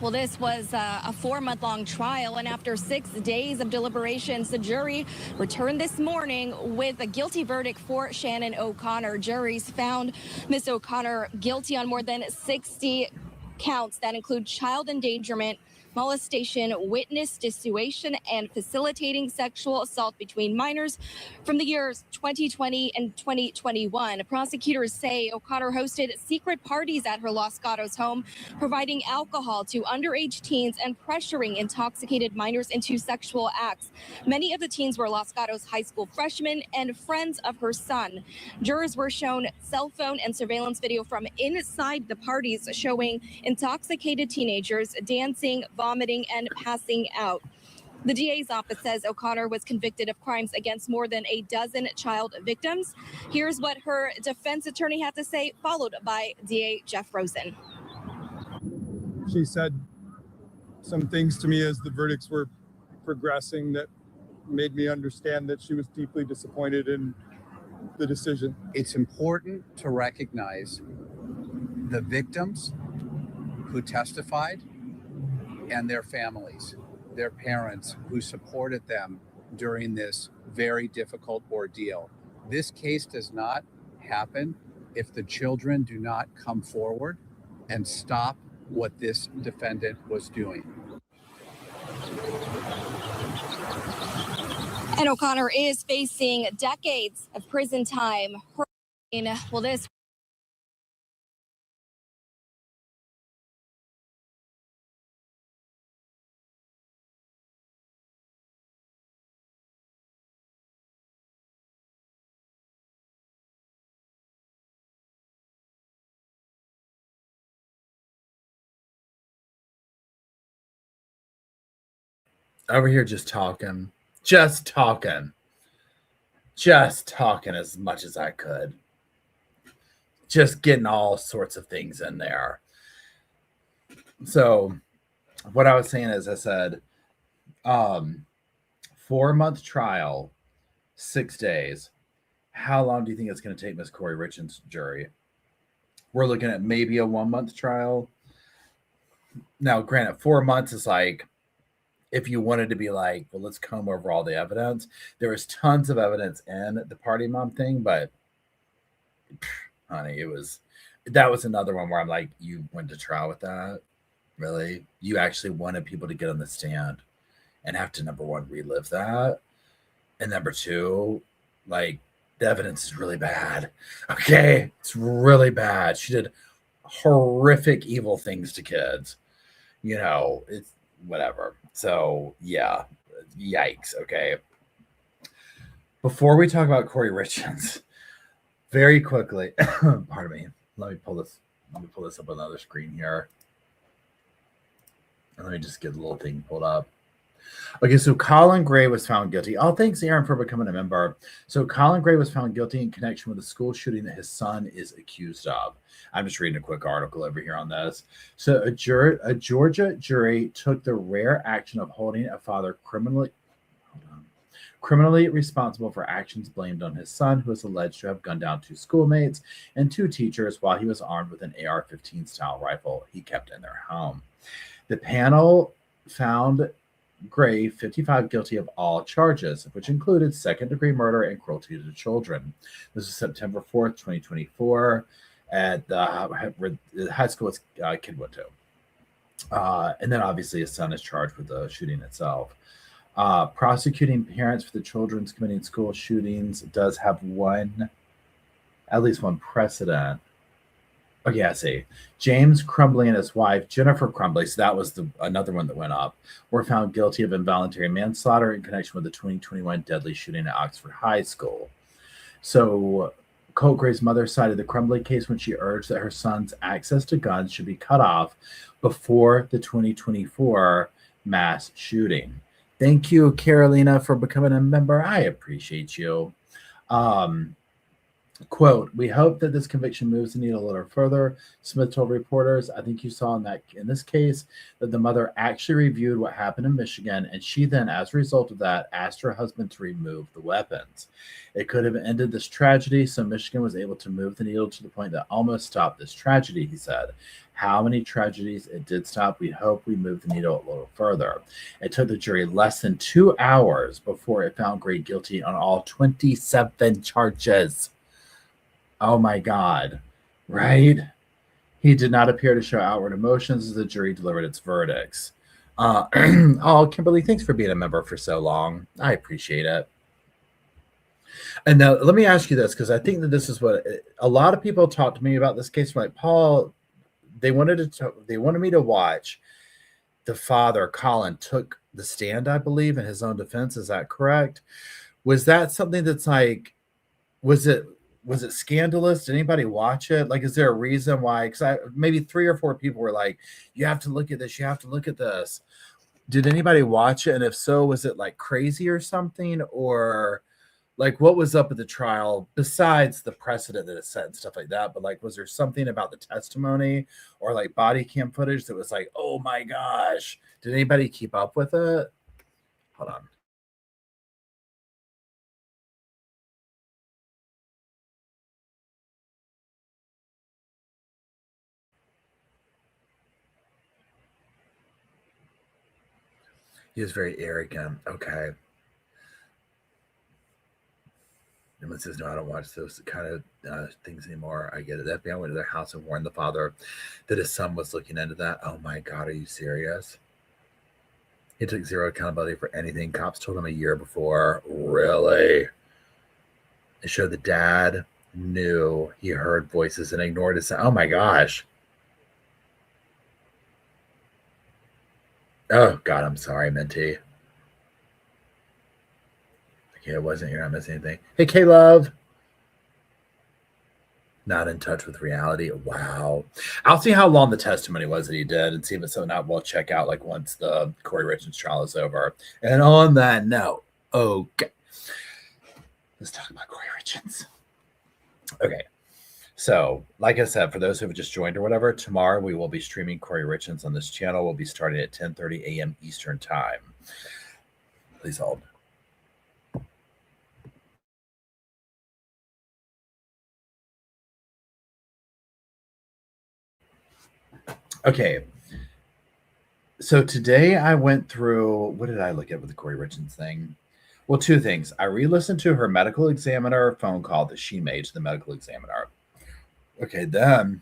Well, this was a 4-month-long trial, and after 6 days of deliberations, the jury returned this morning with a guilty verdict for Shannon O'Connor. Juries found Miss O'Connor guilty on more than 60 counts that include child endangerment, molestation, witness dissuasion, and facilitating sexual assault between minors from the years 2020 and 2021. Prosecutors say O'Connor hosted secret parties at her Los Gatos home, providing alcohol to underage teens and pressuring intoxicated minors into sexual acts. Many of the teens were Los Gatos high school freshmen and friends of her son. Jurors were shown cell phone and surveillance video from inside the parties showing intoxicated teenagers dancing, vomiting, and passing out. The DA's office says O'Connor was convicted of crimes against more than a dozen child victims. Here's what her defense attorney had to say, followed by DA Jeff Rosen. She said some things to me as the verdicts were progressing that made me understand that she was deeply disappointed in the decision. It's important to recognize the victims who testified and their families, their parents who supported them during this very difficult ordeal. This case does not happen if the children do not come forward and stop what this defendant was doing. And O'Connor is facing decades of prison time. Well, this Over here just talking as much as I could. Just getting all sorts of things in there. So what I was saying is, I said, 4-month trial, 6 days. How long do you think it's going to take Miss Corey Richens' jury? We're looking at maybe a 1-month trial. Now, granted, 4 months is like, if you wanted to be like, well, let's comb over all the evidence. There was tons of evidence in the party mom thing, but honey, that was another one where I'm like, you went to trial with that? Really? You actually wanted people to get on the stand and have to, number one, relive that. And number two, like, the evidence is really bad. Okay. It's really bad. She did horrific, evil things to kids. You know, it's whatever. So yeah, yikes. Okay. Before we talk about Corey Richens, very quickly, pardon me. Let me pull this up on the other screen here. And let me just get the little thing pulled up. Okay, so Colin Gray was found guilty. Oh, thanks, Aaron, for becoming a member. So Colin Gray was found guilty in connection with a school shooting that his son is accused of. I'm just reading a quick article over here on this. So a Georgia jury took the rare action of holding a father criminally responsible for actions blamed on his son, who is alleged to have gunned down 2 schoolmates and 2 teachers while he was armed with an AR-15 style rifle he kept in their home. The panel found Gray, 55, guilty of all charges, which included second-degree murder and cruelty to children. This is September 4th, 2024, at the high school his kid went to. And then obviously his son is charged with the shooting itself. Prosecuting parents for the children's committing school shootings does have at least one precedent. Okay, I see. James Crumbly and his wife, Jennifer Crumbly, so that was another one that went up, were found guilty of involuntary manslaughter in connection with the 2021 deadly shooting at Oxford High School. So Colt Gray's mother cited the Crumbly case when she urged that her son's access to guns should be cut off before the 2024 mass shooting. Thank you, Carolina, for becoming a member. I appreciate you. Quote, we hope that this conviction moves the needle a little further. Smith told reporters, I think you saw in this case that the mother actually reviewed what happened in Michigan, and she then, as a result of that, asked her husband to remove the weapons. It could have ended this tragedy, so Michigan was able to move the needle to the point that almost stopped this tragedy, he said. How many tragedies it did stop, we hope we moved the needle a little further. It took the jury less than 2 hours before it found Gray guilty on all 27 charges. Oh my God, right? He did not appear to show outward emotions as the jury delivered its verdicts. Oh, Kimberly, thanks for being a member for so long. I appreciate it. And now let me ask you this, because I think that this is what a lot of people talk to me about this case. Like, Paul, they wanted me to watch the father, Colin, took the stand, I believe, in his own defense. Is that correct? Was that something that's like, was it scandalous? Did anybody watch it? Like, is there a reason why? Because maybe 3 or 4 people were like, you have to look at this. You have to look at this. Did anybody watch it? And if so, was it like crazy or something? Or like, what was up at the trial besides the precedent that it set and stuff like that? But like, was there something about the testimony or like body cam footage that was like, oh my gosh, did anybody keep up with it? Hold on. He was very arrogant. Okay. Emma says, no, I don't watch those kind of things anymore. I get it. The FBI went to their house and warned the father that his son was looking into that. Oh my God, are you serious? He took zero accountability for anything. Cops told him a year before. Really? It showed the dad knew he heard voices and ignored his son. Oh my gosh. Oh God, I'm sorry, Minty. Okay, it wasn't. You're not missing anything. Hey, K-Love. Not in touch with reality. Wow. I'll see how long the testimony was that he did and see if it's something that we'll check out like once the Corey Richens trial is over. And on that note, okay. Let's talk about Corey Richens. Okay. So, like I said, for those who have just joined or whatever, tomorrow we will be streaming Corey Richens on this channel. We'll be starting at 10:30 a.m. Eastern Time. Please hold. Okay. So today I went through, what did I look at with the Corey Richens thing? Well, 2 things. I re-listened to her medical examiner phone call that she made to the medical examiner. Okay, then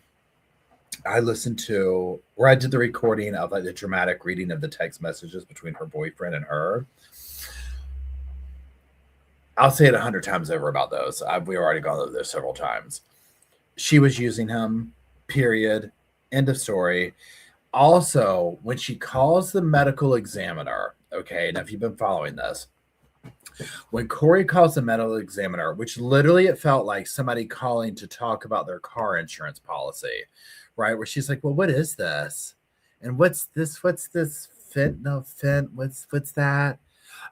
I listened to, where I did the recording of like the dramatic reading of the text messages between her boyfriend and her. I'll say it 100 times over about those. We've already gone over this several times. She was using him, period. End of story. Also, when she calls the medical examiner, okay, now if you've been following this, when Corey calls the medical examiner, which literally it felt like somebody calling to talk about their car insurance policy, right? Where she's like, well, what is this? And what's this? What's this? What's that?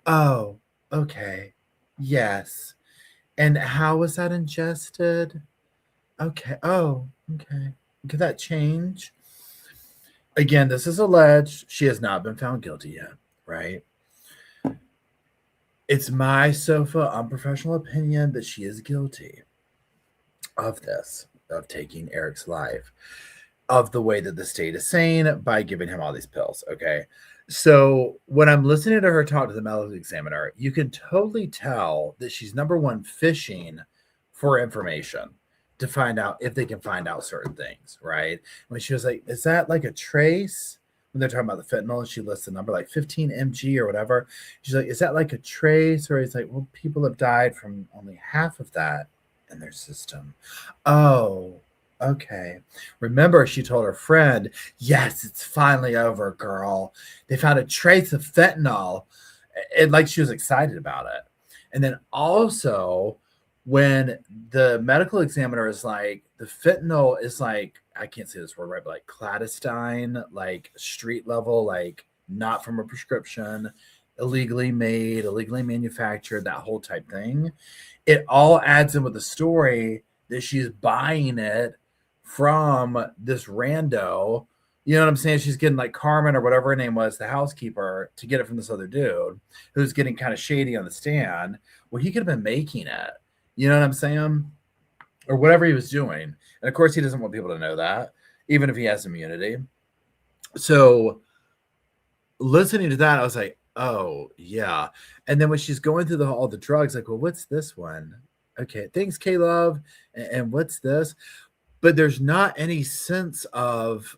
Oh, okay. Yes. And how was that ingested? Okay. Oh, okay. Could that change? Again, this is alleged. She has not been found guilty yet, right? It's my sofa unprofessional opinion that she is guilty of this, of taking Eric's life, of the way that the state is saying by giving him all these pills, okay? So when I'm listening to her talk to the medical examiner, you can totally tell that she's, number one, fishing for information to find out if they can find out certain things, right? When she was like, is that like a trace? When they're talking about the fentanyl, and she lists the number like 15 mg or whatever. She's like, is that like a trace? Or he's like, well, people have died from only half of that in their system. Oh, okay. Remember, she told her friend, yes, it's finally over, girl. They found a trace of fentanyl. And like she was excited about it. And then also, when the medical examiner is like, the fentanyl is like, I can't say this word right, but like clandestine, like street level, like not from a prescription, illegally made, illegally manufactured, that whole type thing. It all adds in with the story that she's buying it from this rando. You know what I'm saying? She's getting like Carmen or whatever her name was, the housekeeper, to get it from this other dude who's getting kind of shady on the stand. Well, he could have been making it. You know what I'm saying? Or whatever he was doing. And of course, he doesn't want people to know that, even if he has immunity. So listening to that, I was like, oh, yeah. And then when she's going through all the drugs, like, well, what's this one? Okay, thanks, K-Love. And what's this? But there's not any sense of,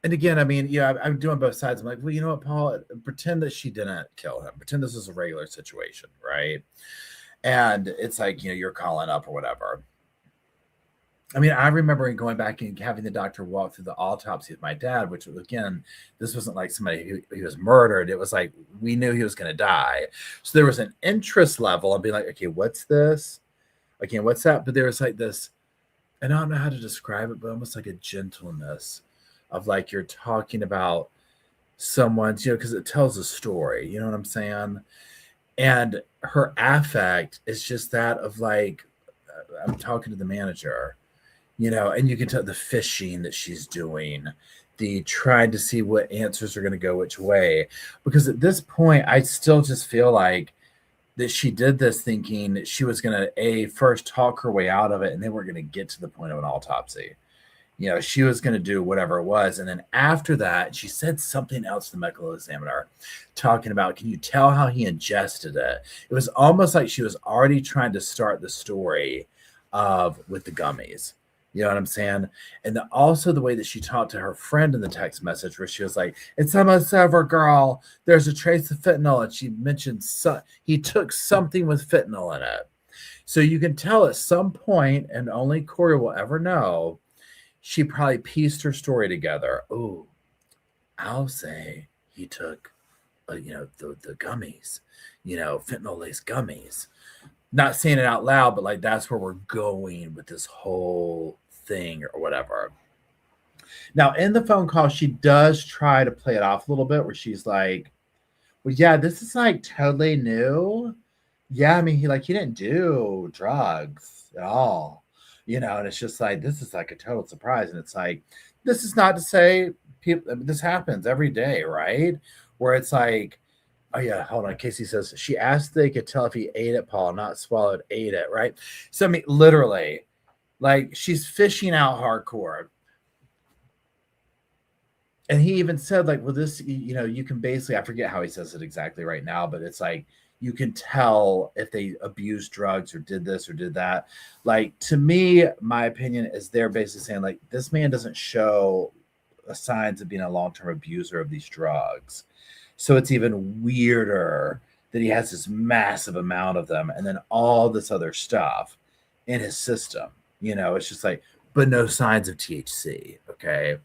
and again, I mean, yeah, I'm doing both sides. I'm like, well, you know what, Paul? Pretend that she didn't kill him. Pretend this is a regular situation, right? And it's like, you know, you're calling up or whatever. I mean, I remember going back and having the doctor walk through the autopsy with my dad, which, again, this wasn't like somebody who was murdered. It was like, we knew he was going to die. So there was an interest level and being like, okay, what's this? Okay, what's that? But there was like this, and I don't know how to describe it, but almost like a gentleness of like, you're talking about someone's, you know, because it tells a story, you know what I'm saying? And her affect is just that of like, I'm talking to the manager, you know, and you can tell the fishing that she's doing, the trying to see what answers are going to go which way. Because at this point, I still just feel like that she did this thinking that she was going to first talk her way out of it, and they weren't going to get to the point of an autopsy. You know, she was going to do whatever it was. And then after that, she said something else to the medical examiner, talking about, can you tell how he ingested it? It was almost like she was already trying to start the story with the gummies. You know what I'm saying? And also the way that she talked to her friend in the text message, where she was like, it's almost over, girl. There's a trace of fentanyl. And she mentioned he took something with fentanyl in it. So you can tell at some point, and only Corey will ever know, she probably pieced her story together. Oh, I'll say he took, you know, the gummies, you know, fentanyl-laced gummies. Not saying it out loud, but like that's where we're going with this whole thing or whatever. Now, in the phone call, she does try to play it off a little bit, where she's like, well, yeah, this is like totally new. Yeah, I mean, he didn't do drugs at all. You know, and it's just like, this is like a total surprise. And it's like, this is not to say people, I mean, this happens every day, right? Where it's like, oh yeah, hold on. Casey says, she asked if they could tell if he ate it, Paul, not swallowed, ate it, right? So I mean, literally, like, she's fishing out hardcore. And he even said, like, well, this, you know, you can basically, I forget how he says it exactly right now, but it's like, you can tell if they abused drugs or did this or did that. Like, to me, my opinion is they're basically saying, like, this man doesn't show signs of being a long-term abuser of these drugs. So it's even weirder that he has this massive amount of them and then all this other stuff in his system. You know, it's just like, but no signs of THC. Okay.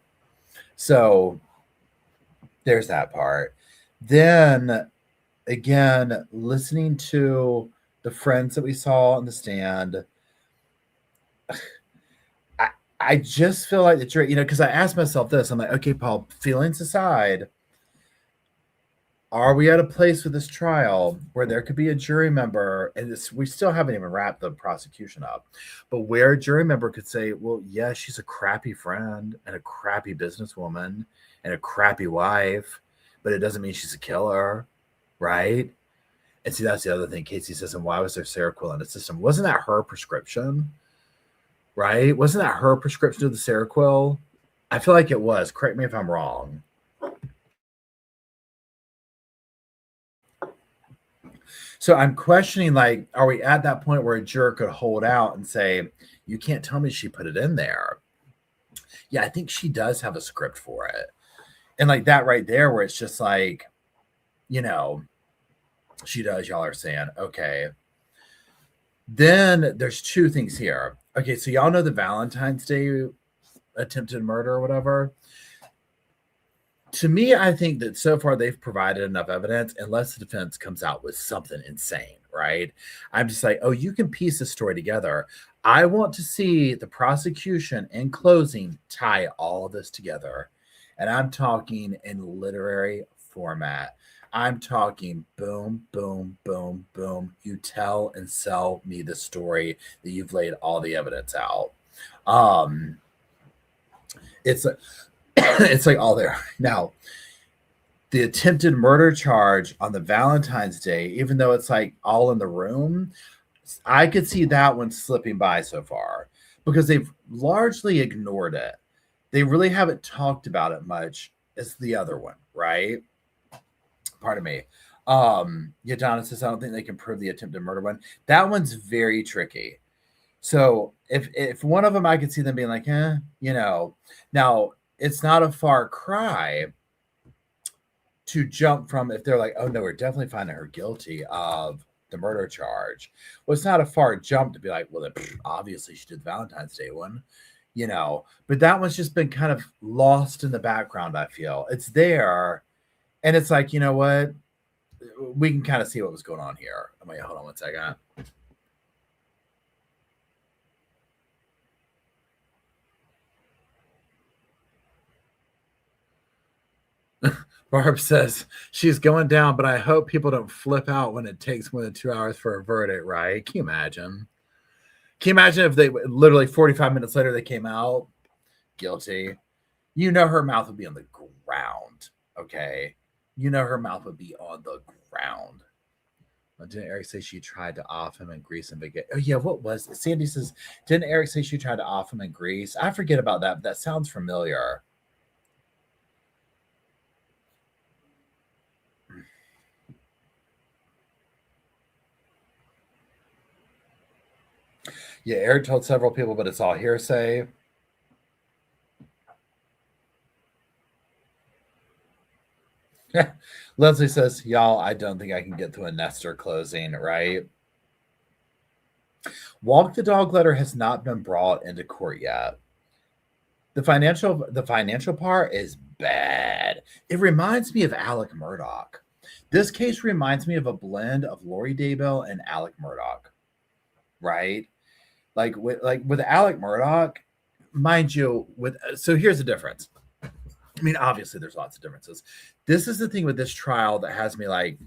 So there's that part. Then again, listening to the friends that we saw on the stand, I just feel like the jury, you know, because I asked myself this, I'm like, okay, Paul, feelings aside, are we at a place with this trial where there could be a jury member, and we still haven't even wrapped the prosecution up, but where a jury member could say, well, yeah, she's a crappy friend and a crappy businesswoman and a crappy wife, but it doesn't mean she's a killer, right? And see, that's the other thing. Casey says, and why was there Seroquel in the system? Wasn't that her prescription, right? Wasn't that her prescription of the Seroquel? I feel like it was. Correct me if I'm wrong. So I'm questioning, like, are we at that point where a juror could hold out and say, you can't tell me she put it in there? Yeah, I think she does have a script for it. And like that right there, where it's just like, you know, she does, y'all are saying, okay. Then there's two things here. Okay, so y'all know the Valentine's Day attempted murder or whatever. To me, I think that so far they've provided enough evidence, unless the defense comes out with something insane, right? I'm just like, oh, you can piece this story together. I want to see the prosecution in closing tie all of this together. And I'm talking in literary format. I'm talking boom, boom, boom, boom. You tell and sell me the story that you've laid all the evidence out. It's it's like all there. Now, the attempted murder charge on the Valentine's Day, even though it's like all in the room, I could see that one slipping by so far because they've largely ignored it. They really haven't talked about it much as the other one, right? Pardon me. Yadana says, I don't think they can prove the attempted murder one. That one's very tricky. So if one of them, I could see them being like, now it's not a far cry to jump from if they're like, oh no, we're definitely finding her guilty of the murder charge. Well, it's not a far jump to be like, well, then, obviously she did the Valentine's Day one, but that one's just been kind of lost in the background. I feel it's there. And it's like, you know what? We can kind of see what was going on here. Wait, hold on one second. Barb says she's going down, but I hope people don't flip out when it takes more than 2 hours for a verdict, right? Can you imagine? Can you imagine if they literally 45 minutes later they came out guilty? Her mouth would be on the ground, okay? Her mouth would be on the ground. Didn't Eric say she tried to off him in Greece and Vegas? Oh, yeah, what was it? Sandy says, didn't Eric say she tried to off him in Greece? I forget about that, but that sounds familiar. Yeah, Eric told several people, but it's all hearsay. Leslie says, y'all, I don't think I can get to a Nestor closing, right? Walk the dog letter has not been brought into court yet. The financial part is bad. It reminds me of Alec Murdaugh. This case reminds me of a blend of Lori Daybell and Alec Murdaugh, right? Like with Alec Murdaugh, mind you, so here's the difference. I mean, obviously there's lots of differences. This is the thing with this trial that has me like,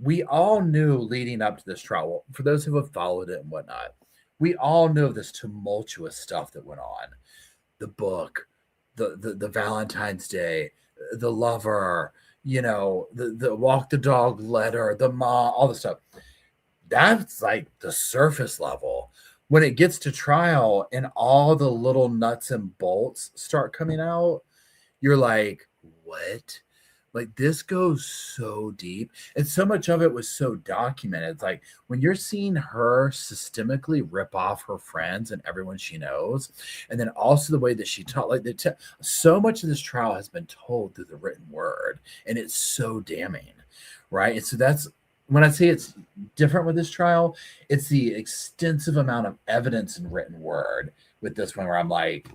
we all knew leading up to this trial, well, for those who have followed it and whatnot, we all knew of this tumultuous stuff that went on. The book, the Valentine's Day, the lover, the walk the dog letter, the mom, all the stuff. That's like the surface level. When it gets to trial and all the little nuts and bolts start coming out, you're like, what? Like, this goes so deep. And so much of it was so documented. It's like when you're seeing her systemically rip off her friends and everyone she knows, and then also the way that she taught, so much of this trial has been told through the written word, and it's so damning, right? And so that's, when I say it's different with this trial, it's the extensive amount of evidence in written word with this one where I'm like,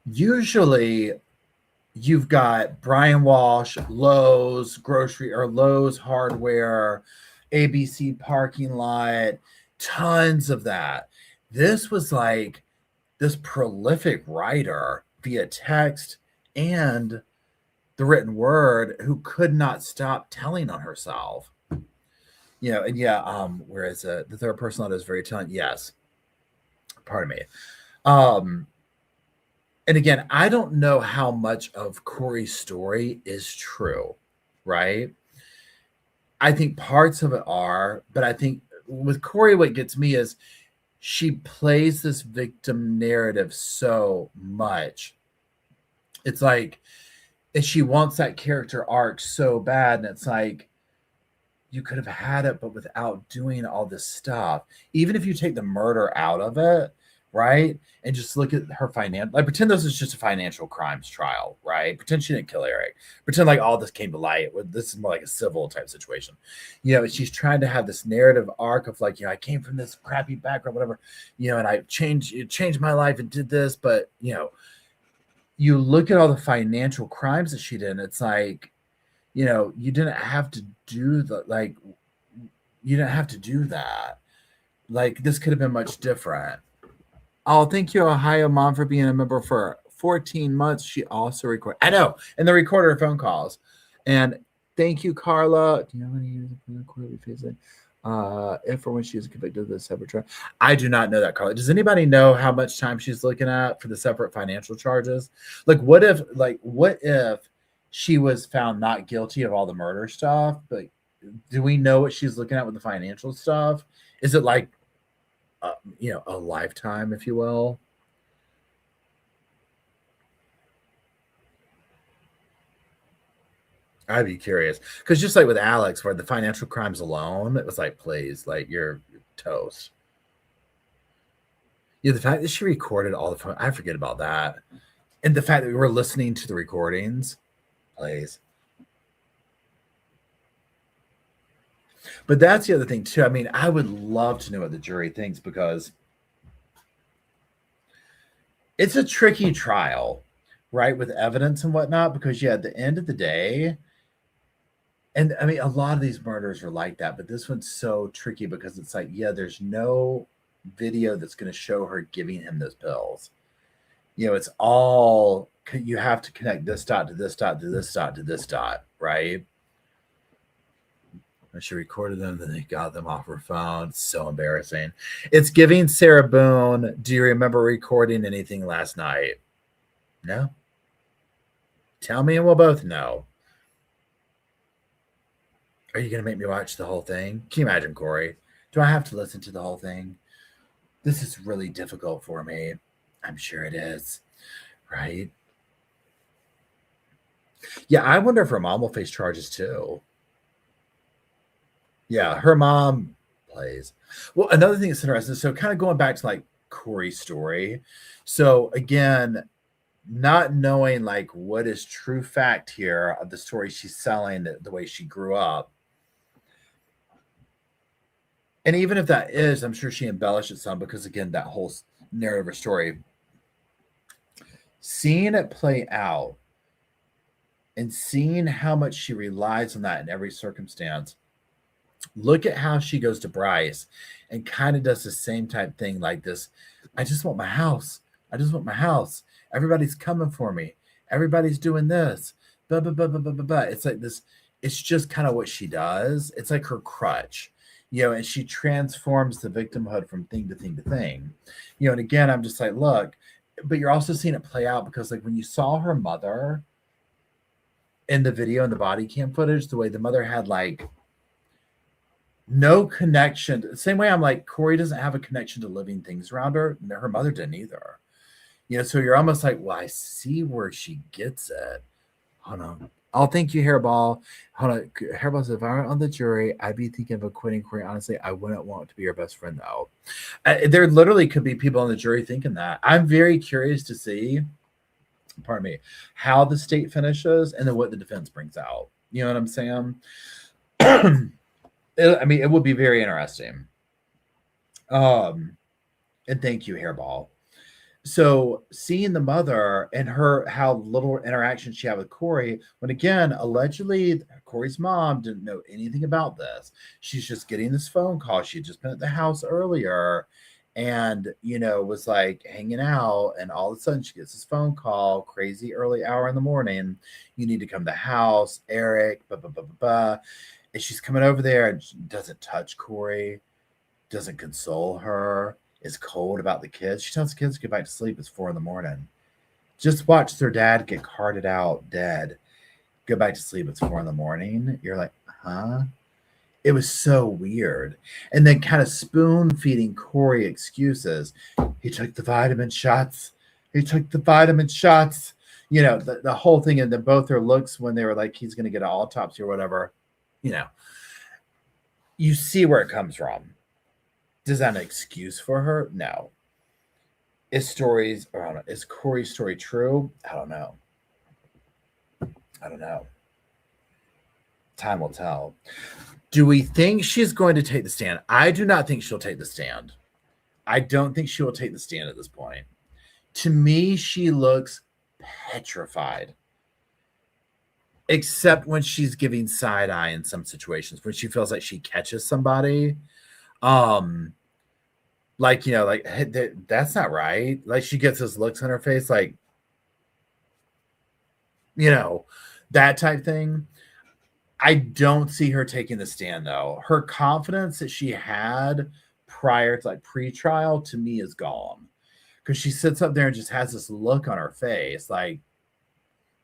usually you've got Brian Walsh, Lowe's Lowe's Hardware, ABC parking lot, tons of that. This was like this prolific writer via text and the written word who could not stop telling on herself. And yeah, whereas the third person letter is very telling. Yes. Pardon me. And again, I don't know how much of Corey's story is true, right? I think parts of it are, but I think with Corey, what gets me is she plays this victim narrative so much. It's like, and she wants that character arc so bad, and it's like, you could have had it, but without doing all this stuff. Even if you take the murder out of it, right? And just look at her pretend this is just a financial crimes trial, right? Pretend she didn't kill Eric. Pretend like all this came to light. This is more like a civil type situation. She's trying to have this narrative arc of like, I came from this crappy background, whatever, and I changed my life and did this. But, you look at all the financial crimes that she did, and it's like, You didn't have to do you didn't have to do that. Like, this could have been much different. Oh, thank you, Ohio Mom, for being a member for 14 months. She also recorded. I know. And they recorded her phone calls. And thank you, Carla. Do you know how many years of quarterly facing? If or when she is convicted of the separate trial. I do not know that, Carla. Does anybody know how much time she's looking at for the separate financial charges? Like, what if she was found not guilty of all the murder stuff? But do we know what she's looking at with the financial stuff? Is it like, a lifetime, if you will? I'd be curious, because just like with Alex, where the financial crimes alone, it was like, please, like, you're toast. The fact that she recorded all the phone, I forget about that, and the fact that we were listening to the recordings, please. But that's the other thing too. I mean, I would love to know what the jury thinks, because it's a tricky trial, right, with evidence and whatnot, because at the end of the day, and I mean, a lot of these murders are like that, but this one's so tricky because it's like, there's no video that's going to show her giving him those pills. It's all, you have to connect this dot to this dot to this dot to this dot, right? She recorded them, then they got them off her phone. It's so embarrassing. It's giving Sarah Boone, do you remember recording anything last night? No? Tell me and we'll both know. Are you going to make me watch the whole thing? Can you imagine, Corey? Do I have to listen to the whole thing? This is really difficult for me. I'm sure it is, right? Yeah, I wonder if her mom will face charges too. Yeah, her mom plays. Well, another thing that's interesting, so kind of going back to like Corey's story. So again, not knowing like what is true fact here of the story she's selling, the way she grew up. And even if that is, I'm sure she embellishes some, because again, that whole narrative or story, seeing it play out and seeing how much she relies on that in every circumstance. Look at how she goes to Bryce and kind of does the same type thing, like this. I just want my house. I just want my house. Everybody's coming for me. Everybody's doing this. Blah, blah, blah, blah, blah, blah, blah. It's like this. It's just kind of what she does. It's like her crutch, and she transforms the victimhood from thing to thing to thing, and again, I'm just like, look, but you're also seeing it play out, because like when you saw her mother in the video and the body cam footage, the way the mother had like no connection. The same way I'm like, Corey doesn't have a connection to living things around her. No, her mother didn't either. So you're almost like, well, I see where she gets it. Hold on. I'll thank you, Hairball. Hold on. Hairball says, if I were on the jury, I'd be thinking of acquitting Corey. Honestly, I wouldn't want to be your best friend, though. There literally could be people on the jury thinking that. I'm very curious to see, pardon me, how the state finishes and then what the defense brings out. You know what I'm saying? It would be very interesting. And thank you, Hairball. So seeing the mother and how little interaction she had with Corey, when again, allegedly Corey's mom didn't know anything about this. She's just getting this phone call. She had just been at the house earlier and, was like hanging out. And all of a sudden she gets this phone call, crazy early hour in the morning. You need to come to the house, Eric, blah, blah, blah, blah, blah. And she's coming over there and doesn't touch Corey, doesn't console her, is cold about the kids. She tells the kids to go back to sleep. It's 4 a.m. Just watch their dad get carted out dead. Go back to sleep. It's 4 a.m. You're like, huh? It was so weird. And then kind of spoon feeding Corey excuses. He took the vitamin shots. He took the vitamin shots. The whole thing. And then both their looks when they were like, he's going to get an autopsy or whatever. You see where it comes from. Does that an excuse for her? No. Is Corey's story true? I don't know. Time will tell. Do we think she's going to take the stand? I do not think she'll take the stand. I don't think she will take the stand at this point. To me, she looks petrified. except when she's giving side eye in some situations, when she feels like she catches somebody. Like, like, hey, that's not right. Like, she gets those looks on her face, like, that type thing. I don't see her taking the stand, though. Her confidence that she had prior to, like, pre-trial, to me, is gone. Because she sits up there and just has this look on her face, like,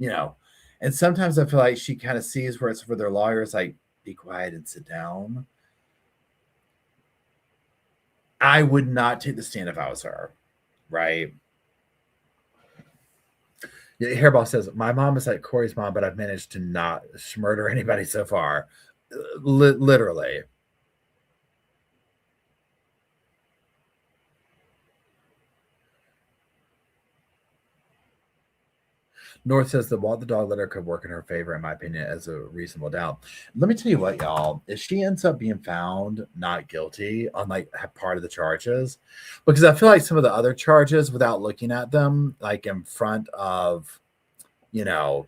and sometimes I feel like she kind of sees where it's for their lawyers, like, be quiet and sit down. I would not take the stand if I was her, right? Yeah, Hairball says, my mom is like Corey's mom, but I've managed to not murder anybody so far. Literally. North says the dog letter could work in her favor, in my opinion, as a reasonable doubt. Let me tell you what, y'all. If she ends up being found not guilty on like part of the charges, because I feel like some of the other charges, without looking at them, like in front of, in front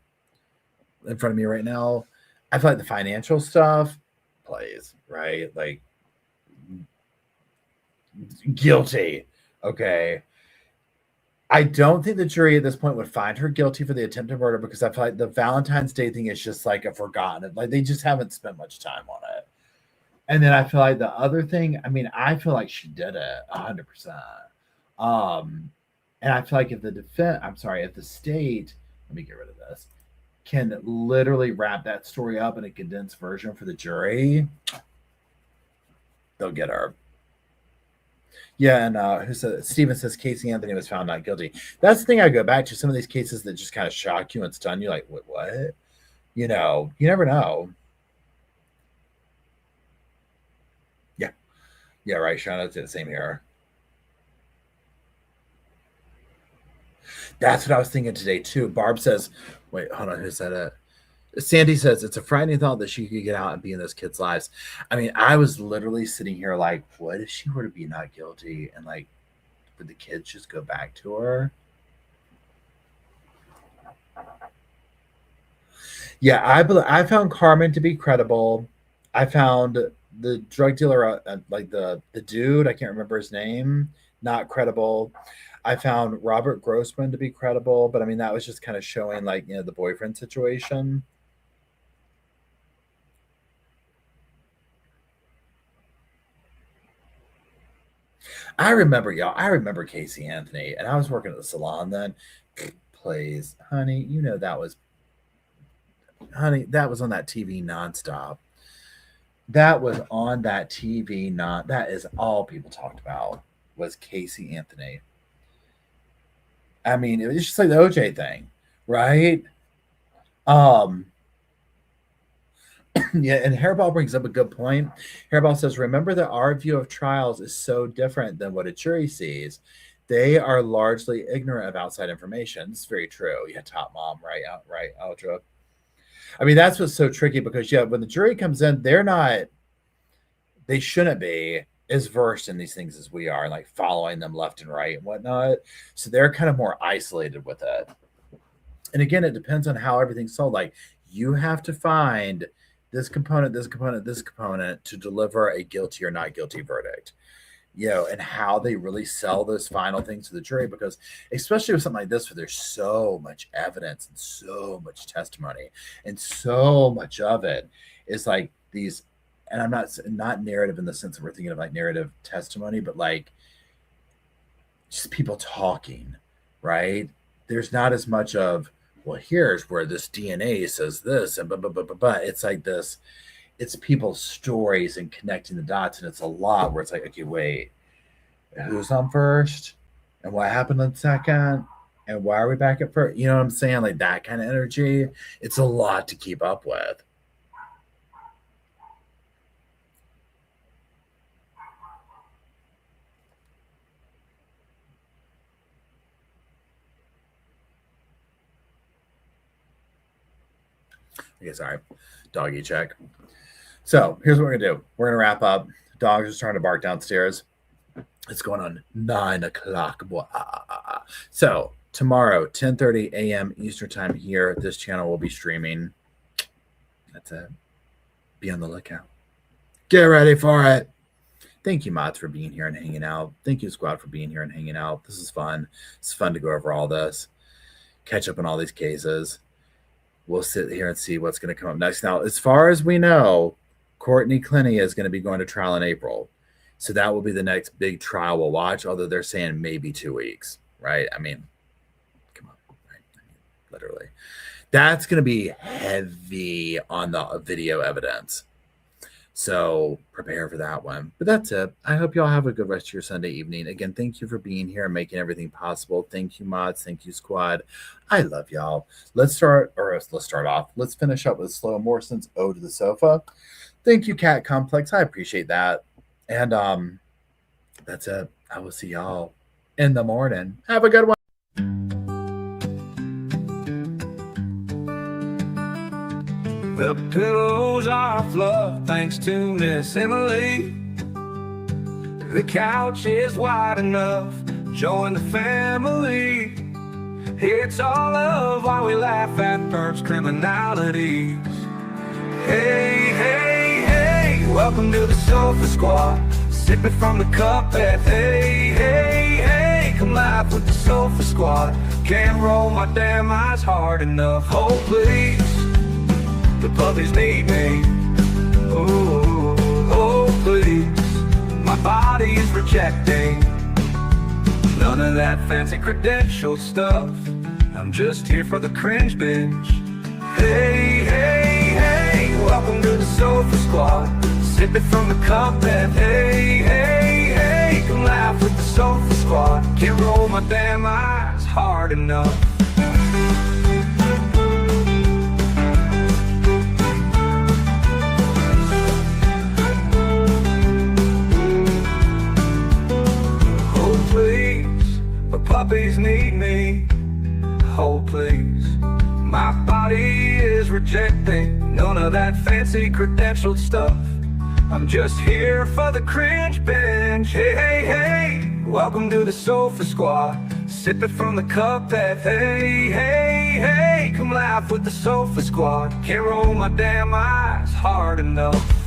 of me right now, I feel like the financial stuff plays, right? Like, guilty. Okay. I don't think the jury at this point would find her guilty for the attempted murder, because I feel like the Valentine's Day thing is just like a forgotten. Like, they just haven't spent much time on it. And then I feel like the other thing, I mean, I feel like she did it 100%. And I feel like if the state, let me get rid of this, can literally wrap that story up in a condensed version for the jury, they'll get her. Yeah, and who said Steven says Casey Anthony was found not guilty. That's the thing I go back to. Some of these cases that just kind of shock you and stun you, like, what? You never know. Yeah. Yeah, right, Sean. That's the same here. That's what I was thinking today, too. Barb says, wait, hold on, who said it? Sandy says, it's a frightening thought that she could get out and be in those kids' lives. I mean, I was literally sitting here like, what if she were to be not guilty and, like, would the kids just go back to her? Yeah, I found Carmen to be credible. I found the drug dealer, like the dude, I can't remember his name, not credible. I found Robert Grossman to be credible, but I mean, that was just kind of showing, like, the boyfriend situation. I remember Casey Anthony, and I was working at the salon then. Please, honey, that was on that TV nonstop. That was on that TV. That is all people talked about, was Casey Anthony. I mean, it was just like the OJ thing, right? Yeah, and Hairball brings up a good point. Hairball says, remember that our view of trials is so different than what a jury sees. They are largely ignorant of outside information. It's very true. Yeah, Top Mom, right, Audra. I mean, that's what's so tricky, because, yeah, when the jury comes in, they shouldn't be as versed in these things as we are, and like following them left and right and whatnot. So they're kind of more isolated with it. And again, it depends on how everything's sold. Like, you have to find this component to deliver a guilty or not guilty verdict, and how they really sell those final things to the jury, because especially with something like this, where there's so much evidence and so much testimony, and so much of it is like these, and I'm not narrative in the sense that we're thinking of like narrative testimony, but like just people talking, right? There's not as much of, well, here's where this DNA says this, and but it's like this, it's people's stories and connecting the dots, and it's a lot where it's like, okay, wait, who's on first, and what happened on second, and why are we back at first? You know what I'm saying? Like that kind of energy. It's a lot to keep up with. Okay, sorry, doggy check. So here's what we're gonna do. We're gonna wrap up. Dogs are starting to bark downstairs. It's going on 9 o'clock. So tomorrow, 10:30 a.m. Eastern time here, this channel will be streaming. That's it. Be on the lookout. Get ready for it. Thank you, mods, for being here and hanging out. Thank you, squad, for being here and hanging out. This is fun. It's fun to go over all this, catch up on all these cases. We'll sit here and see what's going to come up next. Now, as far as we know, Courtney Clenny is going to be going to trial in April. So that will be the next big trial we'll watch, although they're saying maybe 2 weeks, right? I mean, come on, right? I mean, literally. That's going to be heavy on the video evidence. So prepare for that one. But that's it. I hope y'all have a good rest of your Sunday evening. Again, thank you for being here and making everything possible. Thank you, mods. Thank you, squad. I love y'all. Let's start off. Let's finish up with Slow Morrison's Ode to the Sofa. Thank you, Cat Complex. I appreciate that. And that's it. I will see y'all in the morning. Have a good one. The pillows are fluff thanks to Miss Emily. The couch is wide enough. Join the family. It's all love while we laugh at Bert's criminalities. Hey, hey, hey, welcome to the Sofa Squad. Sipping from the cup at hey, hey, hey. Come laugh with the Sofa Squad. Can't roll my damn eyes hard enough. Oh, please. The puppies need me. Ooh, oh please. My body is rejecting none of that fancy credential stuff. I'm just here for the cringe binge. Hey, hey, hey, welcome to the Sofa Squad. Sipping from the cup and hey, hey, hey. Come laugh with the Sofa Squad. Can't roll my damn eyes hard enough. Puppies need me, oh please. My body is rejecting none of that fancy credentialed stuff. I'm just here for the cringe binge. Hey, hey, hey, welcome to the Sofa Squad. Sipping from the cup that hey, hey, hey. Come laugh with the Sofa Squad. Can't roll my damn eyes hard enough.